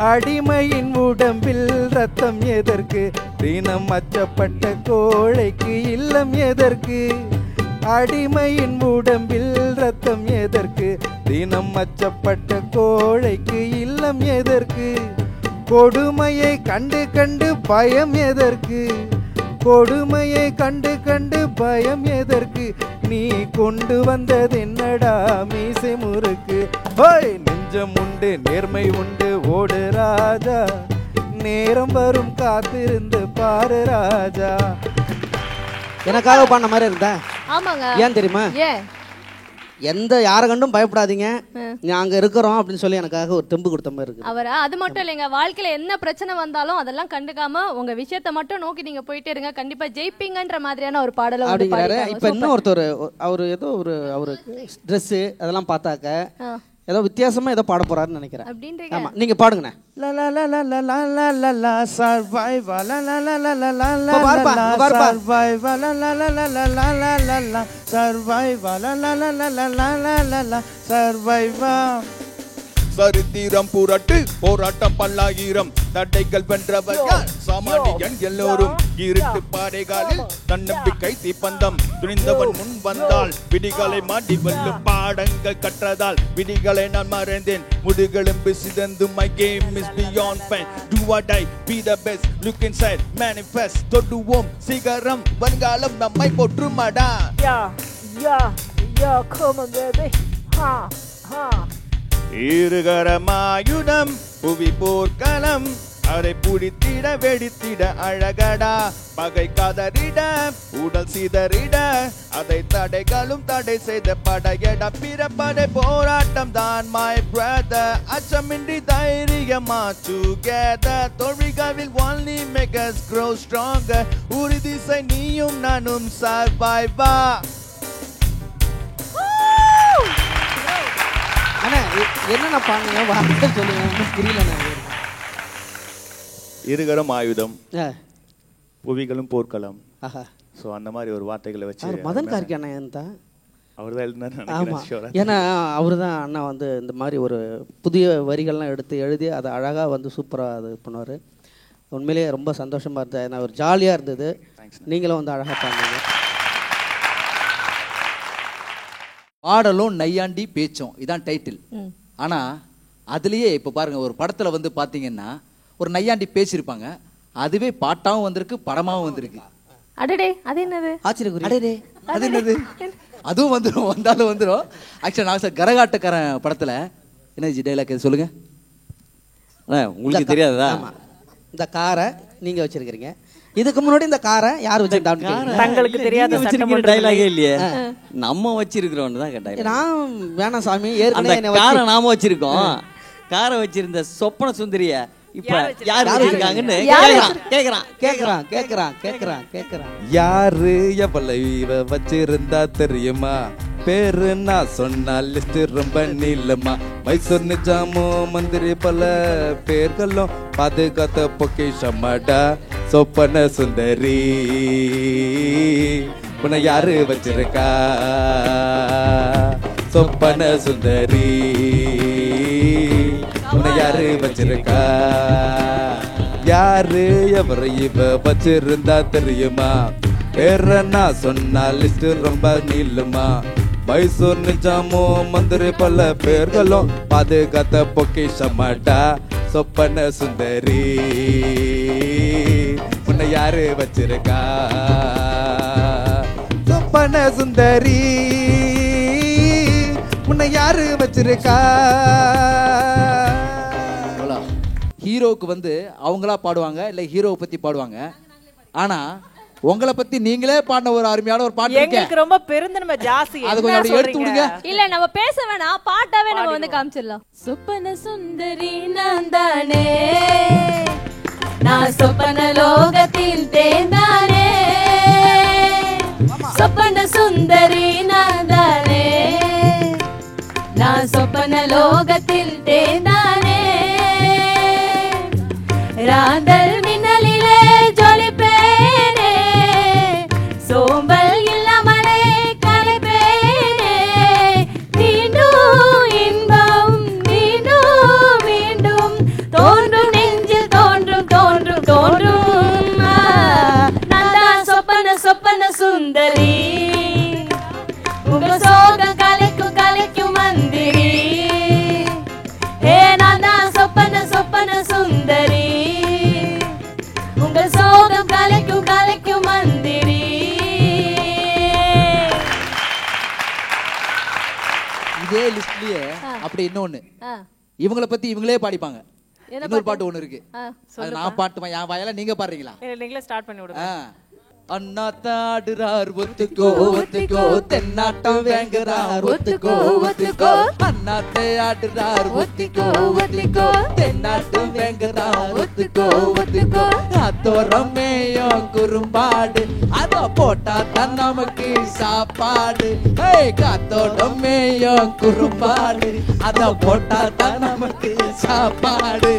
அடிமையின் உடம்பில் ரத்தம் எதற்கு, தினம் அச்சப்பட்ட கோழைக்கு இல்லம் எதற்கு, அடிமையின் உடம்பில் ரத்தம் எதற்கு, தினம் அச்சப்பட்ட கோழைக்கு இல்லம் எதற்கு, கொடுமையை கண்டு கண்டு பயம் எதற்கு, கொடுமையை கண்டு கண்டு பயம் எதற்கு, நீ கொண்டு வந்தது என்னடா மீசை முறுக்கு. நெஞ்சம் உண்டு நேர்மை உண்டு ஓடு ராஜா, நேரம் வரும் காத்திருந்து பாரு ராஜா. எனக்காக பண்ண மாதிரி இருந்தா? ஆமாங்க. ஏன் தெரியுமா? எந்த யாரை கண்டும் பயப்படாதீங்க, நாங்க இருக்கிறோம் அப்படின்னு சொல்லி எனக்காக ஒரு தெம்பு கொடுத்த மாதிரி இருக்கு. அவரா அது மட்டும் இல்லைங்க, வாழ்க்கையில என்ன பிரச்சனை வந்தாலும் அதெல்லாம் கண்டுக்காம உங்க விஷயத்த மட்டும் நோக்கி நீங்க போயிட்டே இருங்க, கண்டிப்பா ஜெயிப்பீங்கன்ற மாதிரியான ஒரு பாடல அப்படிங்கிறாரு. இப்ப இன்னும் ஒருத்தர் அவரு ஏதோ அவரு ட்ரெஸ் அதெல்லாம் பார்த்தாக்க ஏதோ வித்தியாசமா ஏதோ பாட போறாருன்னு நினைக்கிறேன். ஆமா நீங்க பாடுங்கண்ணே. சரித்திரம் புரட்டு போராட்டம் பல்லாயிரம் தடைகள் வென்றவர்கள் சாமானியன் எல்லோரும் இருட்டு பாறைகளில் தன்னம்பிக்கை தீப்பந்தம் துணிந்தவன் முன் வந்தால் விடிகளை மாட்டி வெல்லும் பாடங்கள் கற்றதால் விடிகளை நான் மறந்தேன் முதுகெலும்பு சிதந்து my game is beyond pain do or die be the best look inside manifest தொடுவோம் சிகரம் வருங்காலம் நம்மை போற்றுமடா. come on baby ha ha இருகரமாயுதம் புவி போர்க்களம் அதை புடித்திட வெடித்திட அழகடா பகை கதறிட உடல் சிதறிட அதை தடைகளும் தடை செய்த படையட பிறப்படை போராட்டம் தான் my brother அச்சமின்றி தைரியமா together தொழில்களில் only make us grow stronger உறுதி செய் நீயும் நானும் survivor. என்னென்ன பாருங்க வார்த்தை சொல்லுங்க புரியல. இருகரம் ஆயுதம் புவிகளும் போர்க்களம். ஸோ அந்த மாதிரி ஒரு வார்த்தைகளை வச்சு மதன் கார்கி அண்ணா தான் அவர் தான் எழுதினார். ஆமாம், ஏன்னா அவர் தான் அண்ணா வந்து இந்த மாதிரி ஒரு புதிய வரிகள்லாம் எடுத்து எழுதி அதை அழகாக வந்து சூப்பராக அது பண்ணுவார். உண்மையிலேயே ரொம்ப சந்தோஷமாக இருந்தது, ஏன்னா ஒரு ஜாலியாக இருந்தது. நீங்களும் வந்து அழகாக பாடுங்க. பாடலும் நையாண்டி பேச்சும் இதான் டைட்டில். ஆனா அதுலயே இப்ப பாருங்க, ஒரு படத்துல வந்து பாத்தீங்கன்னா ஒரு நையாண்டி பேசியிருப்பாங்க, அதுவே பாட்டாவும் வந்திருக்கு படமாவும் வந்திருக்கு. அடடே அது என்னது ஆச்சரியக்குறி. அடடே அது என்னது, அதுவும் வந்துடும், வந்தாலும் வந்துடும். ஆக்சுவலா நான் சார் கரகாட்டக்காரன் படத்துல என்ன டைலாக் சொல்லுங்க, உங்களுக்கு தெரியாதா? இந்த காரை நீங்க வச்சிருக்கீங்க, இதுக்கு முன்னாடி இந்த காரை யார் வச்சிருக்காங்க? தங்களுக்கு தெரியாத வச்சிருக்கிற டைலாகே இல்லையே, நம்ம வச்சிருக்கிறோம்னு தான் கேட்டாங்க. நான் வேணாம் சாமி, ஏற்கனவே காரை நாம வச்சிருக்கோம், காரை வச்சிருந்த சொப்பன சுந்தரிய இப்ப யாரு வச்சிருக்காங்கன்னு கேக்குறான். யாரு எவ்வளவு வச்சிருந்தா தெரியுமா, பேரு நான் சொன்ன லிஸ்ட் ரொம்ப நீளமா மைசூர் நிஜாமோ மந்திரி பல பேர்களும் பாதுகாத்த பொக்கிஷமாடா சொப்பன சுந்தரி உன்னை யாரு வச்சிருக்கா சொப்பன சுந்தரி உன்னை யாரு வச்சிருக்கா யாரு எவரு இவ வச்சிருந்தா தெரியுமா பேர நான் சொன்னா லிஸ்ட் ரொம்ப நீளுமா மைசூர் நிஜாமோ மந்திரி பல பேர்களும் பாதுகாத்த பொக்கிஷமாடா சொப்பன சுந்தரி உன்னை யாரு வச்சிருக்கா சொப்பன சுந்தரி உன்னை யாரு வச்சிருக்கா. ஹீரோவுக்கு வந்து அவங்களா பாடுவாங்க இல்ல ஹீரோவை பத்தி பாடுவாங்க. ஆனா உங்களை பத்தி நீங்களே பாடின ஒரு அருமையான ஒரு பாட்டு இருக்கு. எங்களுக்கு ரொம்ப பெருந்தன்மை ஜாஸ்தி. அது கொஞ்சம் அப்படியே எடுத்து விடுங்க. இல்ல நம்ம பேச வேணாம், பாட்டாவே நம்ம வந்து காமிச்சிடலாம். சொப்பன சுந்தரி நான் தானே, நான் சொப்பன லோகத்தில் தேர்ந்தானே, சொப்பன சுந்தரி நான் தானே, நான் சொப்பன லோகத்தில் தேர்ந்தானே, ராந்தல் மின்னலிலே ஜொலிப்பேனே, சோம்பல் இல்லாமலே கலைப்பேனே, மீண்டும் இன்பம் மீண்டும் மீண்டும் தோன்றும் நெஞ்சில் தோன்றும் தோன்றும் தோன்றும். நான் சொப்பன சொப்பன சுந்தரி, உங்க சோகம் கலைக்கும் கலைக்கும் மந்திரி, நான் தான் சொப்பன சொப்பன சுந்தரி, உங்க சோகம் கலைக்கும் கலைக்கும் மந்திரி. இதே லிஸ்ட்லயே அப்படி இன்னொன்னு இவங்களை பத்தி இவங்களே பாடிப்பாங்க. இன்னொரு பாட்டு ஒண்ணு இருக்கு, அது நான் பாட்டுமா என் வாயால நீங்க பாடுறீங்களா? நீங்களே ஸ்டார்ட் பண்ணி விடுங்க. அண்ணாத்தாடுறார் ஒத்துக்கோ ஒத்துக்கோ, தென்னாட்டம் வேங்குறார் ஒத்துக்கோ ஒத்துக்கோ, அண்ணாத்தை ஆடுறார் ஒத்துக்கோ ஒத்துக்கோ, தென்னாட்டம் வேங்குறார் ஒத்துக்கோ ஒத்துக்கோ, அத்தோரம் மேயும் குறும்பாடு அத போட்டா தான் நமக்கு சாப்பாடு, காத்தோடம் மேயும் குறும்பாடு அத போட்டா தான் நமக்கு சாப்பாடு,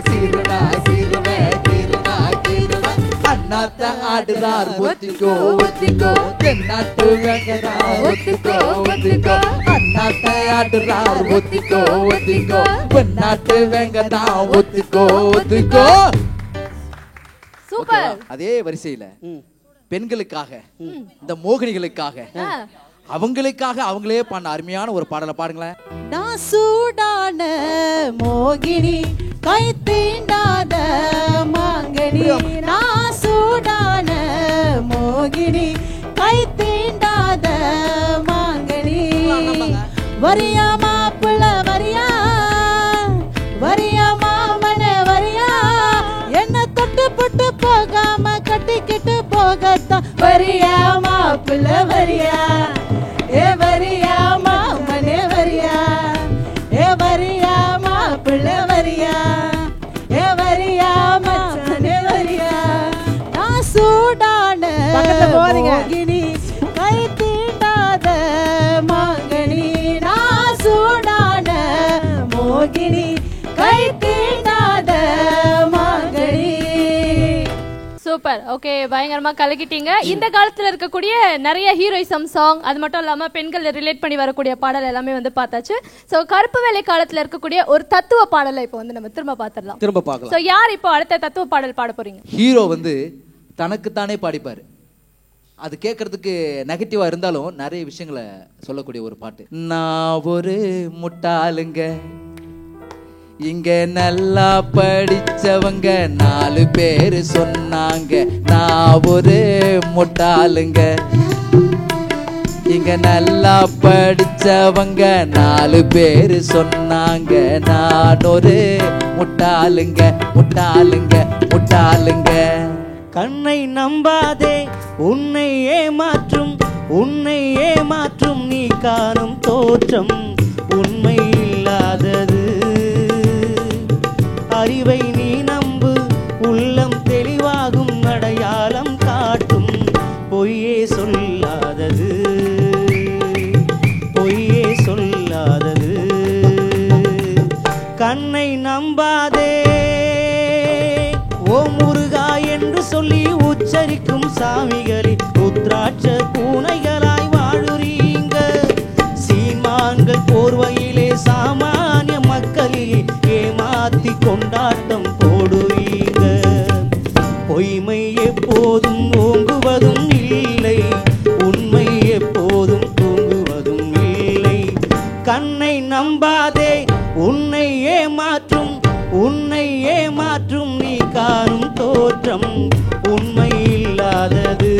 சீருடா சீருவே கீருடா கீருடா, அண்ணாத்த ஆடுறார் ஒத்திக்கோ ஒத்திக்கோ, தென்னாட்டு வேங்கறார் ஒத்திக்கோ ஒத்திக்கோ, அண்ணாத்த ஆடுறார் ஒத்திக்கோ ஒத்திக்கோ, தென்னாட்டு வேங்கறார் ஒத்திக்கோ ஒத்திக்கோ. சூப்பர். அதே வரிசையில பெண்களுக்காக இந்த மோகினிகளுக்காக அவங்களுக்காக அவங்களே பாடின அருமையான ஒரு பாடலை பாடுங்களேன். நான் சூடான மோகினி கை தீண்டாத மாங்கனி, நான் சூடான மோகினி கை தீண்டாத மாங்கனி, வரியா மாப்பிள்ள வரியா வரியா மாமன வரியா, என்ன தொட்டு போட்டு போகாம கட்டிக்கிட்டு போகத்தான் வரியா மாப்பிள்ள வரியா, ஏ வரியா மாமனே வரியா, ஏ வரியா மாப்பிள்ள வரியா, ஏ வரியா மாமனே வரியா, நான் சூடான மோகினி கை தீண்டாத மாங்கனி, நான் சூடான மோகினி கை தீண்டாத மாங்கனி. சூப்பர். ஓகே, பயங்கரமா கலக்கிட்டீங்க. இந்த காலத்துல இருக்கக்கூடிய நிறைய ஹீரோயிசம் சாங், அது மட்டும் இல்லாம பெண்கள் ரிலேட் பண்ணி வரக்கூடிய பாடல் எல்லாமே வந்து பார்த்தாச்சு. சோ கருப்பு வேலை காலத்துல இருக்கக்கூடிய ஒரு தத்துவ பாடலை இப்போ வந்து நம்ம திரும்ப பார்த்திடலாம். திரும்ப பார்க்கலாம். சோ யார் இப்போ அடுத்த தத்துவ பாடல் பாட போறீங்க? ஹீரோ வந்து தனக்குத்தானே பாடிப்பாரு. அது கேட்கறதுக்கு நெகட்டிவா இருந்தாலும் நிறைய விஷயங்களை சொல்லக்கூடிய ஒரு பாட்டு. நான் ஒரு முட்டாளுங்க, இங்க நல்லா படிச்சவங்க 4 பேரு சொன்னாங்க, நான் ஒரு முட்டாளுங்க, இங்க நல்லா படிச்சவங்க 4 பேரு சொன்னாங்க, நான் ஒரு முட்டாளுங்க முட்டாளுங்க முட்டாளுங்க. கண்ணை நம்பாதே உன்னை ஏமாற்றும் நீ காணும் தோற்றம் உண்மை இல்லாதது, அறிவை நீ நம்பு உள்ளம் தெளிவாகும் அடையாளம் காட்டும் பொய்யே சொல்லாதது, கண்ணை நம்பாதே. ஓ முருகா என்று சொல்லி உச்சரிக்கும் சாமிகளே ருத்ராட்ச பூனைகளாய் வாழுறீங்க. சீமான்கள் போர்வையிலே சாமானிய மக்களிலே ஏமாத்தி கொண்டாட்டம் போடுவீங்க. பொய்மை எப்போதும் ஓங்குவதும் இல்லை, உண்மை எப்போதும் தூங்குவதும் இல்லை. கண்ணை நம்பாதே, உன்னை ஏமாற்றும் நீ காணும் தோற்றம் உண்மை இல்லாதது,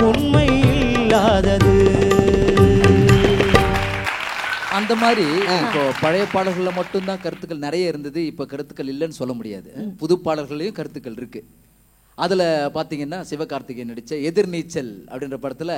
உண்மை இல்லாதது. அந்த மாதிரி இப்போ பழைய பாடல்கள்ல மட்டும்தான் கருத்துக்கள் நிறைய இருந்தது. இப்போ கருத்துக்கள் இல்லைன்னு சொல்ல முடியாது. புது பாடல்கள்லயும் கருத்துக்கள் இருக்கு. அதுல பாத்தீங்கன்னா சிவகார்த்திகேயன் நடிச்ச எதிர்நீச்சல் அப்படின்ற படத்துல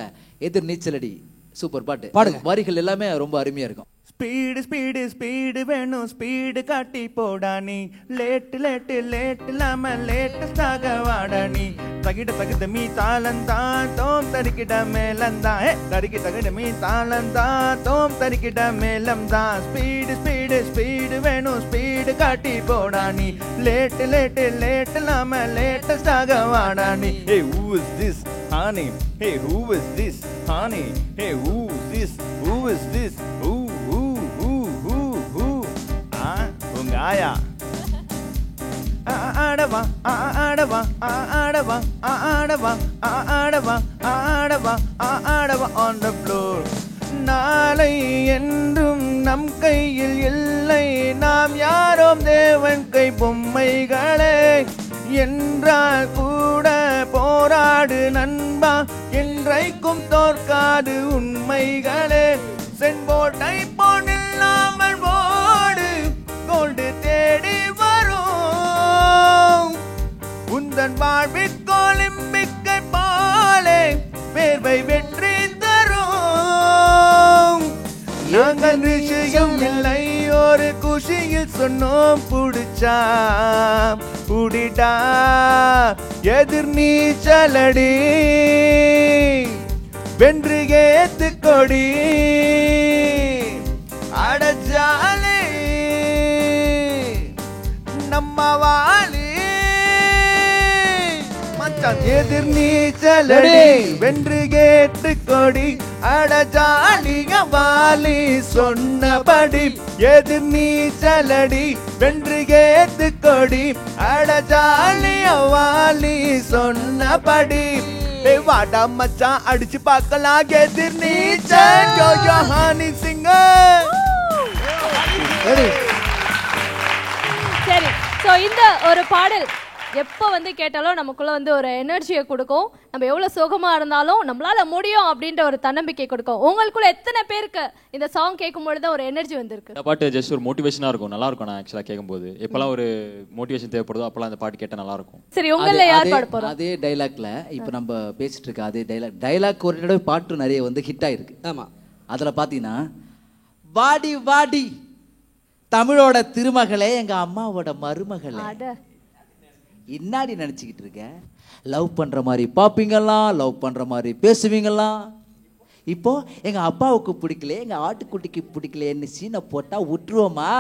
எதிர்நீச்சல் அடி சூப்பர் பாட்டு. பாடுங்க. வரிகள் எல்லாமே ரொம்ப அருமையா இருக்கும். ஸ்பீடு ஸ்பீடு ஸ்பீடு வேணும், ஸ்பீடு காட்டி போடா நீ. லேட்டு லேட்டு லேட் இல்லாம லேட்டஸ்டாக வாடா நீ. தகிட தகிட மீ தாளந்தா தோம் தரிக்கிட மேலந்தா. தரிக்கி தகிட மீ தாளந்தா தோம் தரிக்கிட மேலந்தா. ஸ்பீடு ஸ்பீடு ஸ்பீடு வேணும், ஸ்பீடு காட்டி போடா நீ. லேட்டு லேட்டு லேட் இல்லாம லேட்டஸ்டாக வாடா நீ. Hey, who is this honey? Hey, who is this honey? Hey, who is this? Who is this? Who? உங்க ஆயா ஆடவா ஆடவா ஆடவா ஆடவா ஆடவா ஆடவா ஆடவா on the floor. நாளை என்றும் நம் கையில் இல்லை, நாம் யாரோம் தேவன் கை பொம்மைகளே. என்றால் கூட போராடு நண்பா, என்றைக்கும் தோற்காது உண்மைகளே. செங்கோட்டை போனில்லாமல் ஓடு, கோல்டு தேடி வரும். உந்தன் வாழ்விற்கு ஒலிம்பிக்கை போலே வேர்வை வெற்றி தரும். நாங்கள் விஷயம் இல்லை, ஒரு குஷியில் சொன்னோம் புடிச்சா புடிடா. எதிர் நீச்சலடி வென்று ஏத்து கொடி. அடஜாலே நம்ம வாலி மச்சான். எதிர் நீச்சலடி வென்று கேட்டு கொடி. அடஜாலிய வாலி சொன்னபடி. எதிர் நீச்சலடி வென்று கேட்டு கொடி. அடஜாலிய வாலி சொன்னபடி. வாடா மச்சான் அடிச்சு பார்க்கலாம் எதிர் நீச்சல். யோ ஹானி சிங்கர். சரி, ஸோ இந்த ஒரு பாடல் எப்போ கேட்டாலும் நமக்குள்ள ஒரு எனர்ஜியை கொடுக்கும். நம்ம எவ்வளோ சோகமாக இருந்தாலும் நம்மளால முடியும் அப்படின்ற ஒரு தன்னம்பிக்கை கொடுக்கும். உங்களுக்குள்ள எத்தனை பேருக்கு இந்த சாங் கேட்கும்பொழுது ஒரு எனர்ஜி வந்திருக்கு? இந்த பாட்டு ஜஸ்ட் ஒரு மோட்டிவேஷனாக இருக்கும், நல்லா இருக்கும். நான் ஆக்சுவலாக கேட்கும்போது எப்போல்லாம் ஒரு மோட்டிவேஷன் தேவைப்படுதோ அப்போல்லாம் அந்த பாட்டு கேட்டால் நல்லா இருக்கும். சரி, உங்கள யார் பாட போறோம்? அதே டைலாக்ல இப்போ நம்ம பேசிட்டு இருக்க அதே டைலாக் ஒரு தடவை பாட்டு நிறைய ஹிட் ஆயிருக்கு. ஆமா, அதில் பார்த்தீங்கன்னா வாடி வாடி தமிழோட திருமகளே, எங்க அம்மாவோட மருமகளே, இன்னாடி நினச்சிக்கிட்டு இருக்க. லவ் பண்ணுற மாதிரி பார்ப்பீங்களாம், லவ் பண்ணுற மாதிரி பேசுவீங்களாம். இப்போ எங்க அப்பாவுக்கு பிடிக்கல, எங்க ஆட்டுக்குட்டிக்கு பிடிக்கலன்னு சீனை போட்டா விட்டுருவோமா?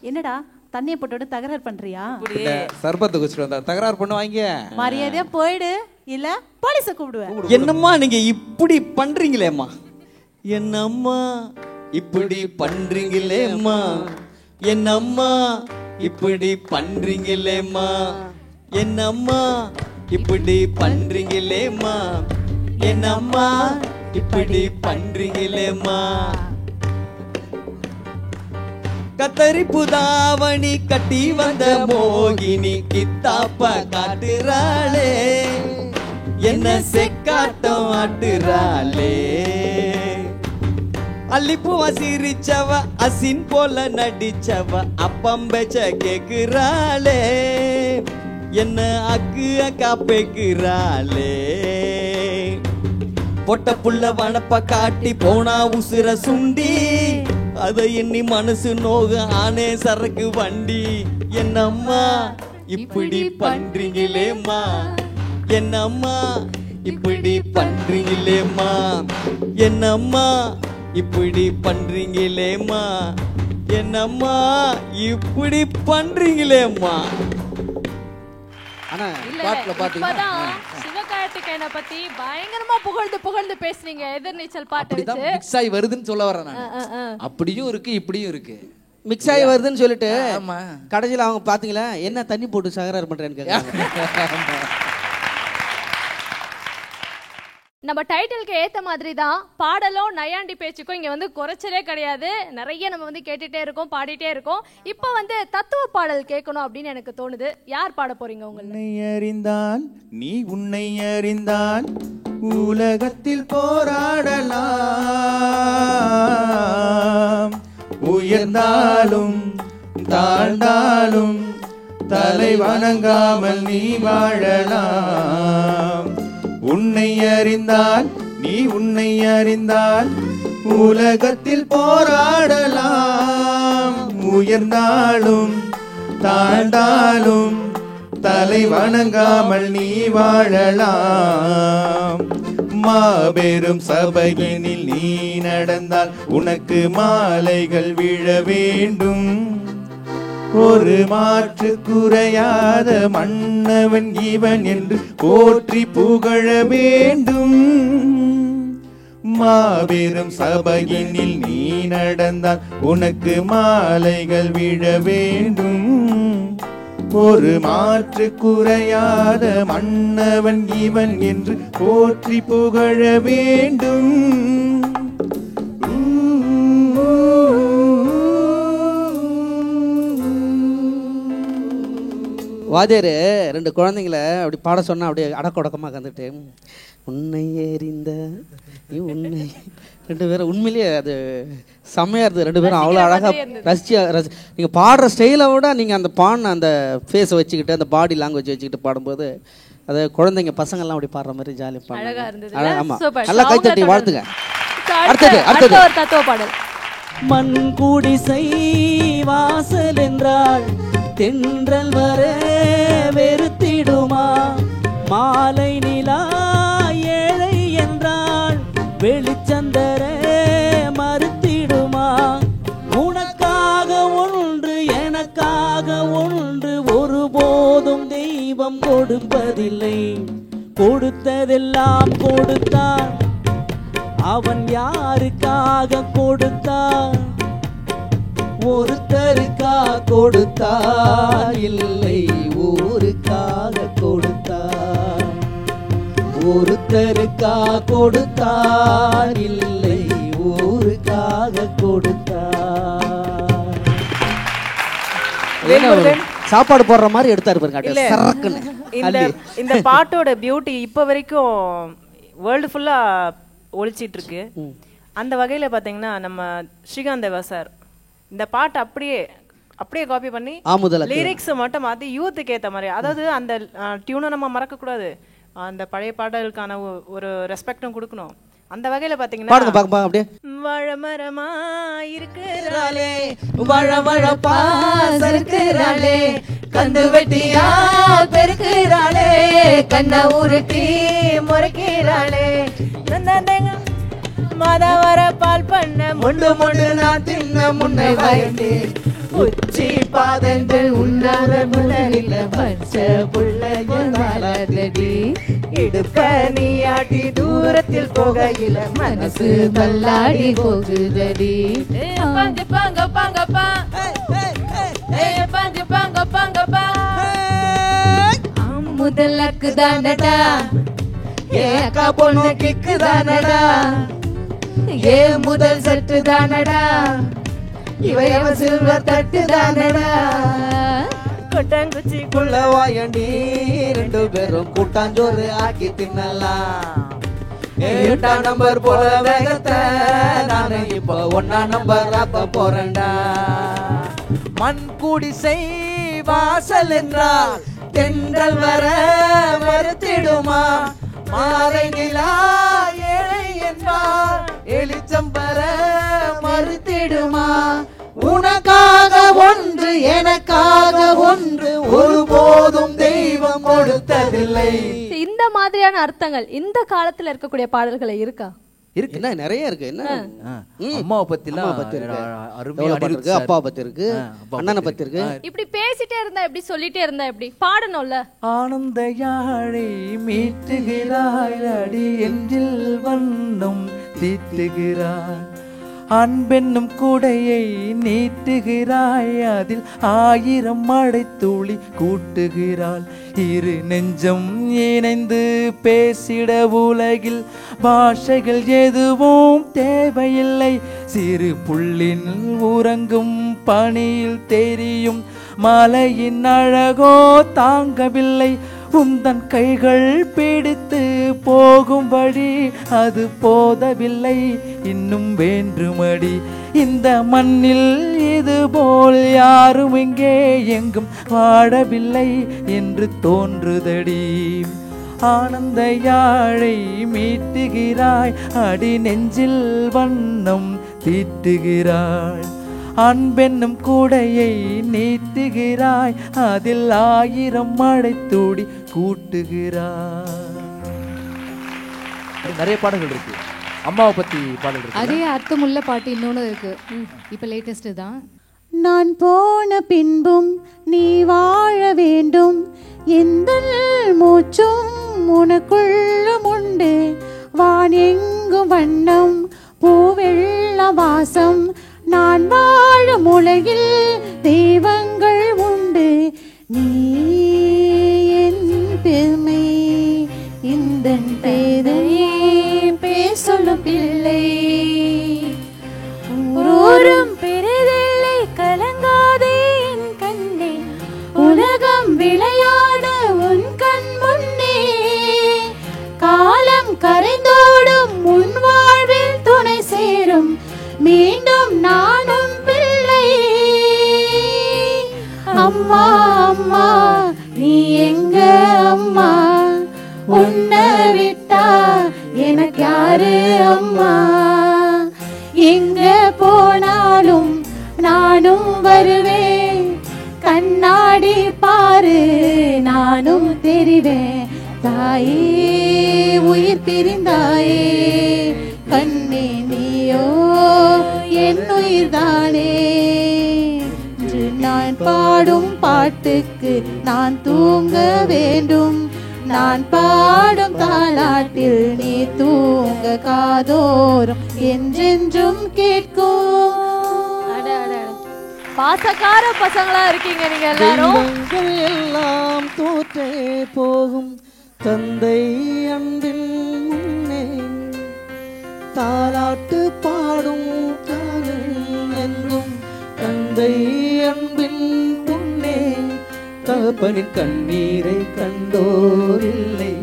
என்னடா தண்ணியை போட்டு தகராறு பண்றியா? சர்பத்தை குடிச்சிட்டு வந்தா தகராறு பண்ணுவாங்க. மரியாதையா போயிடு, இல்ல போலீஸை கூப்பிடுவேன். என்னம்மா நீங்க இப்படி பண்றீங்களேம்மா, என்னம்மா இப்படி பண்றீங்களேம்மா, என்னம்மா இப்படி பண்றீங்களேம்மா, என்னம்மா இப்படி பண்றீங்களேம்மா, என்னம்மா இப்படி பண்றீங்களேம்மா. கத்தரிப்பு தாவணி கட்டி வந்த மோகினி கித்தாப்ப காட்டுறாளே, என்ன செக்காட்டம் ஆட்டுறாளே. அள்ளிப்பூவ சிரிச்சவ அசின் போல நடிச்சவ அப்பம் பேச்ச கேக்குறாளே, என்ன அக்கு அக்கா பேக்குறாளே. பொட்ட புள்ள வனப்ப காட்டி போனா உசுர சுண்டி, அதை எண்ணி மனசு நோக ஆனே சரக்கு வண்டி. என்னம்மா இப்படி பண்றீங்களேம்மா, என்னம்மா இப்படி பண்றீங்களேம்மா, என்னம்மா இப்படி பண்றீங்களேம்மா, என்னம்மா இப்படி பண்றீங்களேம்மா. ஆனா இல்ல, பாட்டுல பாத்தீங்கன்னா இப்பதான் சிவகார்த்திகேயனை பத்தி பயங்கரமா புகழ்ந்து பேசுனீங்க எதிர்நீச்சல் பாட்டு அப்படிதான் வச்சு. மிக்ஸ் ஆகி வருதுன்னு சொல்ல வரேன் நான். அப்படியும் இருக்கு இப்படியும் இருக்கு. மிக்ஸ் ஆகி வருதுன்னு சொல்லிட்டு கடைசியில் அவங்க பாத்தீங்களா என்ன தண்ணி போட்டு சகராறு பண்றேன்னு கேட்குறாங்க. நம்ம டைட்டிலுக்கு ஏத்த மாதிரி தான் பாடலும் நையாண்டி பேச்சுக்கும் இங்க வந்து குறைச்சலே கிடையாது. நிறைய நம்ம வந்து கேட்டுட்டே இருக்கோம், பாடிட்டே இருக்கோம். இப்போ வந்து தத்துவ பாடல் கேட்கணும் அப்படின்னு எனக்கு தோணுது. யார் பாட போறீங்க? உன்னை அறிந்தான் நீ உன்னை அறிந்தான் உலகத்தில் போராடலாம், உயர்ந்தாலும் தாழ்ந்தாலும் தலை வணங்காமல் நீ வாழலாம். உன்னை அறிந்தால் நீ உன்னை அறிந்தால் உலகத்தில் போராடலாம், உயர்ந்தாலும் தாழ்ந்தாலும் தலை வணங்காமல் நீ வாழலாம். மாபெரும் சபையினில் நீ நடந்தால் உனக்கு மாலைகள் விழ வேண்டும், ஒரு மாற்று குறையாத மன்னவன் இவன் என்று போற்றி புகழ வேண்டும். மாபெரும் சபையினில் நீ நடந்தால் உனக்கு மாலைகள் விழ வேண்டும், ஒரு மாற்று குறையாத மன்னவன் இவன் என்று போற்றி புகழ வேண்டும். வாத்தியார் ரெண்டு குழந்தைங்களை அப்படி பாட சொன்னா அப்படியே அடக்கொடக்கமாக கந்துட்டு உன்னை எறிந்த நீ உன்னை ரெண்டு பேரும் உண்மையிலேயே அது செம்மையாக இருந்தது. ரெண்டு பேரும் அவ்வளோ அழகாக நீங்கள் பாடுற ஸ்டைலை விட நீங்கள் அந்த பாடின அந்த ஃபேஸை வச்சுக்கிட்டு அந்த பாடி லாங்குவேஜ் வச்சுக்கிட்டு பாடும்போது அது குழந்தைங்க பசங்கள்லாம் அப்படி பாடுற மாதிரி ஜாலியாக பாடுறாங்க. ஆமாம், நல்லா கைத்தட்டி வாழ்த்துங்க. அடுத்தது ஒரு தத்துவ பாடல். மண் குடிசை வாசல் என்றால் தென்றல் வர வெறுத்திடுமா, மாலை நிலா ஏழை என்றால் வெளிச்சந்தர மறுத்திடுமா. உனக்காக ஒன்று எனக்காக ஒன்று ஒருபோதும் தெய்வம் கொடுப்பதில்லை, கொடுத்ததெல்லாம் கொடுத்தான் அவன் யாருக்காக கொடுத்தான், ஒருத்தருக்கா கொடுத்தான் இல்லை ஊருக்காக கொடுத்தான், ஒருத்தருக்கா கொடுத்தான் இல்லை ஊருக்காக கொடுத்தான். சாப்பாடு போடுற மாதிரி எடுத்தாரு பாருங்க. இந்த பாட்டோட பியூட்டி இப்ப வரைக்கும் வேர்ல்டு ஃபுல்லா ஒழிச்சிட்டு இருக்கு. அந்த வகையில பாத்தீங்கன்னா நம்ம ஸ்ரீகாந்த் தேவா சார் இந்த பாட்டு அப்படியே காப்பி பண்ணி லிரிக்ஸ் மட்டும் மாத்தி யூத்துக்கு ஏத்த மாதிரி, அதாவது அந்த டியூனை நம்ம மறக்க கூடாது, அந்த பழைய பாடலுக்கான ஒரு ரெஸ்பெக்டும் கொடுக்கணும். அந்த வகையில பாத்தீங்கன்னா வழமரமா இருக்கிறாளே வழவழப்பா சறுக்கிறாளே, கந்து வெட்டியா பெருக்கிறாளே, கண்ண உருட்டி முறைக்கிறாளே, மதவர பால் பண்ண முண்டு முண்டு நான் தின்ன முன்னை வயந்தே, உச்சி பாதங்கள் உண்ணாத முன்னில பச்ச புள்ளையடி, இடுப்ப நீயாட்டி தூரத்தில் போகையில மனசு தள்ளாடி போகுதடி. பஞ்சு பங்க பங்கப்பா பஞ்சு பங்க பங்கப்பா முதலுக்கு தானடா ஏக்கா பொண்ணு கிக்கு தானடா, ஏ முதல் சட்டு தானடா, இவையவ சில்வர் தட்டு தானடா. கொட்டாங்குச்சிக்குள்ள வாயண்டி ரெண்டு பேரும் கூட்டாஞ்சோறு ஆக்கி தின்னலாம், 8ஆம் நம்பர் போல வேகத்தை நானே இப்போ 1ஆம் நம்பர் ஆக்க போறேன்டா. மண் குடிசை வாசல் என்றால் தென்றல் வர மறுத்திடுமா, மாலை நிலா ஏழை என்பார் வெளிச்சம் பெற மறுத்திடுமா. உனக்காக ஒன்று எனக்காக ஒன்று ஒருபோதும் தெய்வம் கொடுத்ததில்லை. இந்த மாதிரியான அர்த்தங்கள் இந்த காலத்துல இருக்கக்கூடிய பாடல்களை இருக்கா? இருக்கு என்ன நிறைய இருக்கு. என்ன அம்மாவை பத்திலாம் அருமையா இருக்கு, அப்பாவை பத்தி இருக்கு, அண்ணனை பத்தி இருக்கு. இப்படி பேசிட்டே இருந்தா எப்படி, சொல்லிட்டே இருந்தா எப்படி, பாடணும்ல. ஆனந்த யாழை மீட்டுகிறாய் அடி என்றில் வண்ணம் தீட்டுகிறாய், அன்பென்னும் கூடையை நீட்டுகிறாய் அதில் 1000 மழை துளி கூட்டுகிறாள். இரு நெஞ்சம் இணைந்து பேசிட உலகில் பாஷைகள் எதுவும் தேவையில்லை. சிறு புள்ளின் உறங்கும் பனியில் தெரியும் மலையின் அழகோ தாங்கவில்லை. உந்தன் கைகள் பிடித்து போகும்படி அது போதவில்லை, இன்னும் வேண்டுமடி. இந்த மண்ணில் இது போல் யாரும் இங்கே எங்கும் வாழவில்லை என்று தோன்றுதடி. ஆனந்த யாழை மீட்டுகிறாய் அடி நெஞ்சில் வண்ணம் தீட்டுகிறாய், அன்பென்னும் கூடையை நீட்டுகிறாய் அதில் 1000 மழை துளி கூட்டுகிறாய். நிறைய பாடல்கள் இருக்கு, அம்மாவை பத்தி பாடல் இருக்கு. அதே அர்த்தமுள்ள பாட்டு இன்னொன்று இருக்கு, இப்ப லேட்டஸ்ட் தான். நான் போன பின்பும் நீ வாழ வேண்டும், எந்த மூச்சும் உனக்குள்ளும் உண்டு. வான் எங்கும் வண்ணம் பூவெள்ள வாசம், நான் வாழும் உலகில் தெய்வங்கள் உண்டு. நீ என் பெருமை இந்த பேதையே பேசொல்லும் பிள்ளை, ஊரும் பெரிதில்லை கலங்காதே என் கண்ணே, உலகம் விளையாட உன் கண் முன்னே. காலம் கரைந்தோடும் உன் வாழ்வில் துணை சேரும், மீண்டும் நானும் பிள்ளை. அம்மா அம்மா நீ எங்க அம்மா, உன்னை விட்டா எனக்கு யாரு அம்மா. எங்க போனாலும் நானும் வருவேன், கண்ணாடி பாரு நானும் தெரிவேன். தாயே உயிர் பிரிந்தாயே கண்ணே நீயோ என் உயிர் தானே. நான் பாடும் பாட்டுக்கு நான் தூங்க வேண்டும், நான் பாடும் தாலாட்டில் நீ தூங்க காதோறும் என்றென்றும் கேட்கும். பாசக்கார பசங்களா இருக்கீங்க நீங்க எல்லாரும். தெய்வங்கள் எல்லாம் தோற்றே போகும் தந்தை அன்பின் முன்னே, தாலாட்டு பாடும் தாயும் என்றும் தந்தை அன்பின் முன்னே. தகப்பனின் கண்ணீரை கண்டோரில்லை,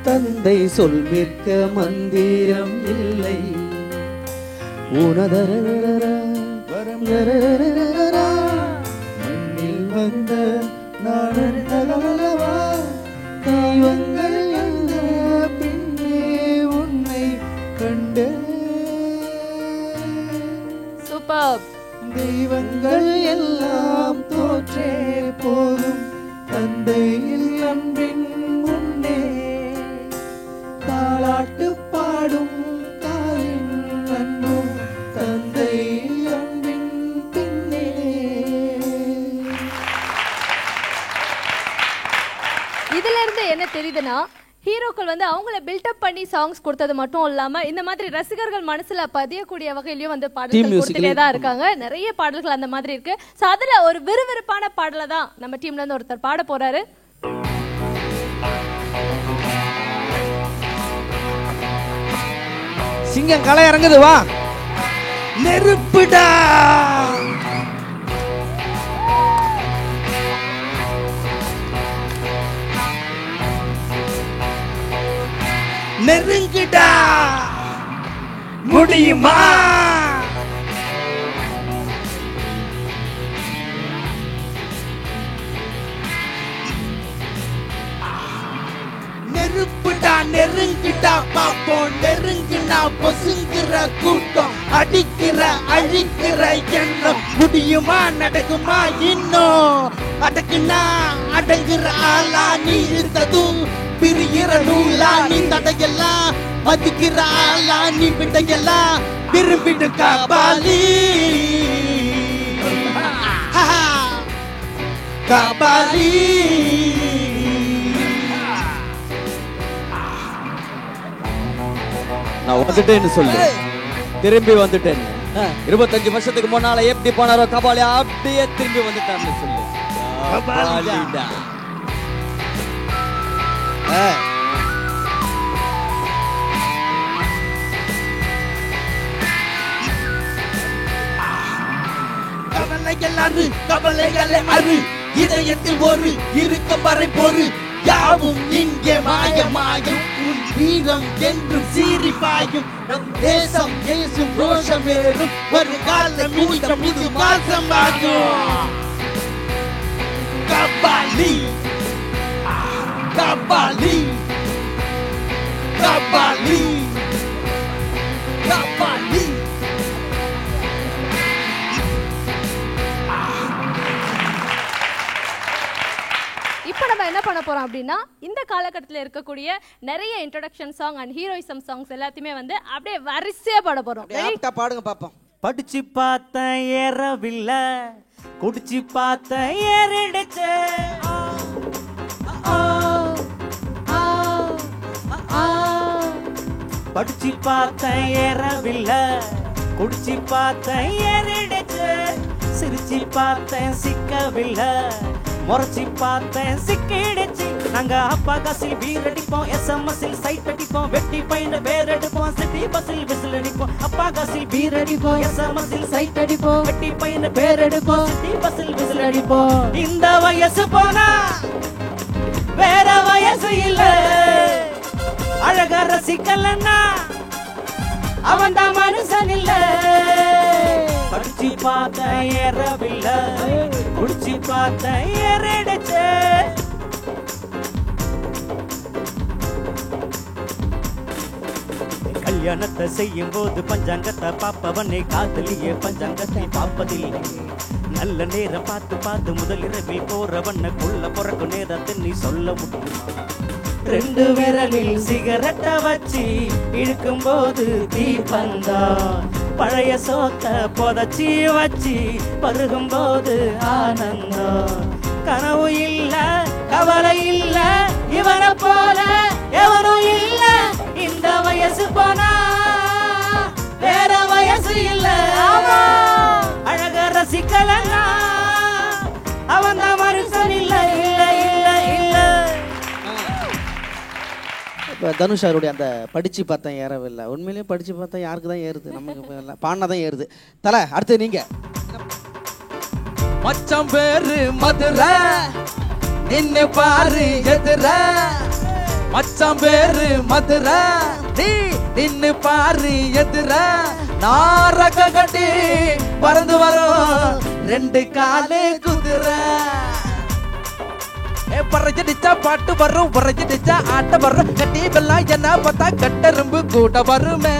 தந்தை சொல் மிக்க மந்திரம் இல்லை. உனதர மண்ணில் வந்த நாடல்லவா, தெய்வங்கள் என்ற பின்னே உன்னை கண்டு. சூப்பர். தெய்வங்கள் எல்லாம் தோற்றே போகும் தந்தையில் அன்பின் முன்னே, தாலாட்டு பாடும் தாயின் அன்பும் தந்தை அன்பின் பின்னே. இதுல இருந்து என்ன தெரியுதுன்னா, ஹீரோக்கள் வந்து அவங்கள பில்டப் பண்ணி சாங்ஸ் கொடுத்தது மட்டும் இல்லாம இந்த மாதிரி ரசிகர்கள் மனசுல பதியக்கூடிய வகையிலயும் வந்து பாடல்கள் கொடுத்துட்டே தான் இருக்காங்க. நிறைய பாடல்கள் அந்த மாதிரி இருக்கு. சோ அதுல ஒரு விறுவிறுப்பான பாடலை தான் நம்ம டீம்ல இருந்து ஒருத்தர் பாட போறாரு. சிங்கம் களை இறங்குது, வா. நெருப்புடா நெருங்கிடா முடியுமா, நெருப்புடா நெருங்கிடா பாப்போம், நெருங்கினா பொசுங்கிற கூட்டம், அடிக்கிற அழிக்கிற எண்ணம் முடியுமா நடக்குமா இன்னும், அடக்குனா அடங்குற ஆளா நீ இருந்ததும் பிரிகிற நூலா நீ தடையெல்லாம் மதிக்கிறாளா நீ விட்டையெல்லாம் விரும்பிட்டு கபாலி கபாலி. நான் வந்துட்டேன்னு சொல்லு, திரும்பி வந்துட்டேன்னு. 25 வருஷத்துக்கு முன்னால எப்படி போனாரோ கபாலி அப்படியே திரும்பி வந்துட்டான்னு சொல்லு. கபாலிடா. கவலைகளை அறு இதயத்தில் ஒரு இருக்க வரை பொறு யாவும் இங்கே மாயமாயும் உன் வீரம் என்று சீறி பாயும் நம் தேசம் ஏசும் ரோஷம் ஏறும் ஒரு கால நிமிஷம் இது மாசமாகும். கபாலி கபாலி கபாலி கபாலி. இப்போ நம்ம என்ன பண்ண போறோம் அப்படின்னா இந்த காலகட்டத்தில் இருக்கக்கூடிய நிறைய introduction song and heroism songs எல்லாத்தையுமே வந்து அப்படியே வரிசையா பாட போறோம். பாடுங்க பாப்போம். படிச்சு பார்த்த ஏறவில்லை, குடிச்சு பார்த்த ஏறிடுச்சு. படிச்சு பார்த்த ஏறவில்லை, குடிச்சு பார்த்த ஏறிடுச்சு. சிரிச்சு பார்த்தேன் சிக்கவில்லை, முறைச்சி பார்த்தேன் சிக்கிடுச்சு. நாங்க அப்பா காசில் பீர் அடிப்போம், எஸ்எம்எஸ்ஸில் சைட் அடிப்போம், வெட்டி பையன் பேர் எடுப்போம், சிட்டி பஸ்ஸில் விசில் அடிப்போம். அப்பா காசில் பீர் அடிப்போம், எஸ்எம்எஸ்ஸில் சைட் அடிப்போம், வெட்டி பையன் பேர் எடுப்போம், சிட்டி பஸ்ஸில் விசில் அடிப்போம். இந்த வயசு போனா வேற வயசு இல்ல, அழக ரசிக்கலன்னா அவன் தான் மனுஷன் இல்ல. படிச்சு பார்த்த ஏறவில்லை, குடிச்சு பார்த்த ஏறிடுச்சு. கல்யாணத்தை செய்யும் போது பஞ்சாங்கத்தை பாப்பவனே காதலியே பஞ்சாங்கத்தை பார்ப்பதில்லை. நல்ல நேரம் பார்த்து பார்த்து முதலிரவில் போறவன கொள்ள பிறக்கும் நேரத்தை நீ சொல்ல முடியுமா? 2 விரலில் சிகரெட்டை வச்சு இழுக்கும் போது தீபந்தா, பழைய சோத்த புதைச்சி வச்சு பருகும் போது ஆனந்தம். கனவு இல்ல கவலை இல்ல இவனை போல எவனும் இல்ல. இந்த வயசு போனா வேற வயசு இல்ல, அழக ரசிக்கலன்னா அவன் தான் மனுஷன் இல்ல இல்ல இல்ல இல்ல. இப்போ தனுஷ் அவருடைய அந்த படிச்சு பார்த்தேன் ஏறவில்லை, உண்மையிலேயே படிச்சு பார்த்தா யாருக்கு தான் ஏறுது, நமக்கு பாடினா தான் ஏறுது. தலை அடுத்து நீங்க. மச்சம் பேரு மதுரை நின்னு பாரு எதிர, மச்சம் பேரு மதுரை நீ நின்னு பாரு எதிர. நாரக கட்டி பறந்து வரும் 2 காலு குதிரை. பறஞ்சிடிச்சா பாட்டு வரும், பறஞ்சிடிச்சா ஆட்ட வரும், கட்டி வெல்லாம் என்ன பார்த்தா கட்டெரும்பு கூட்ட வருமே.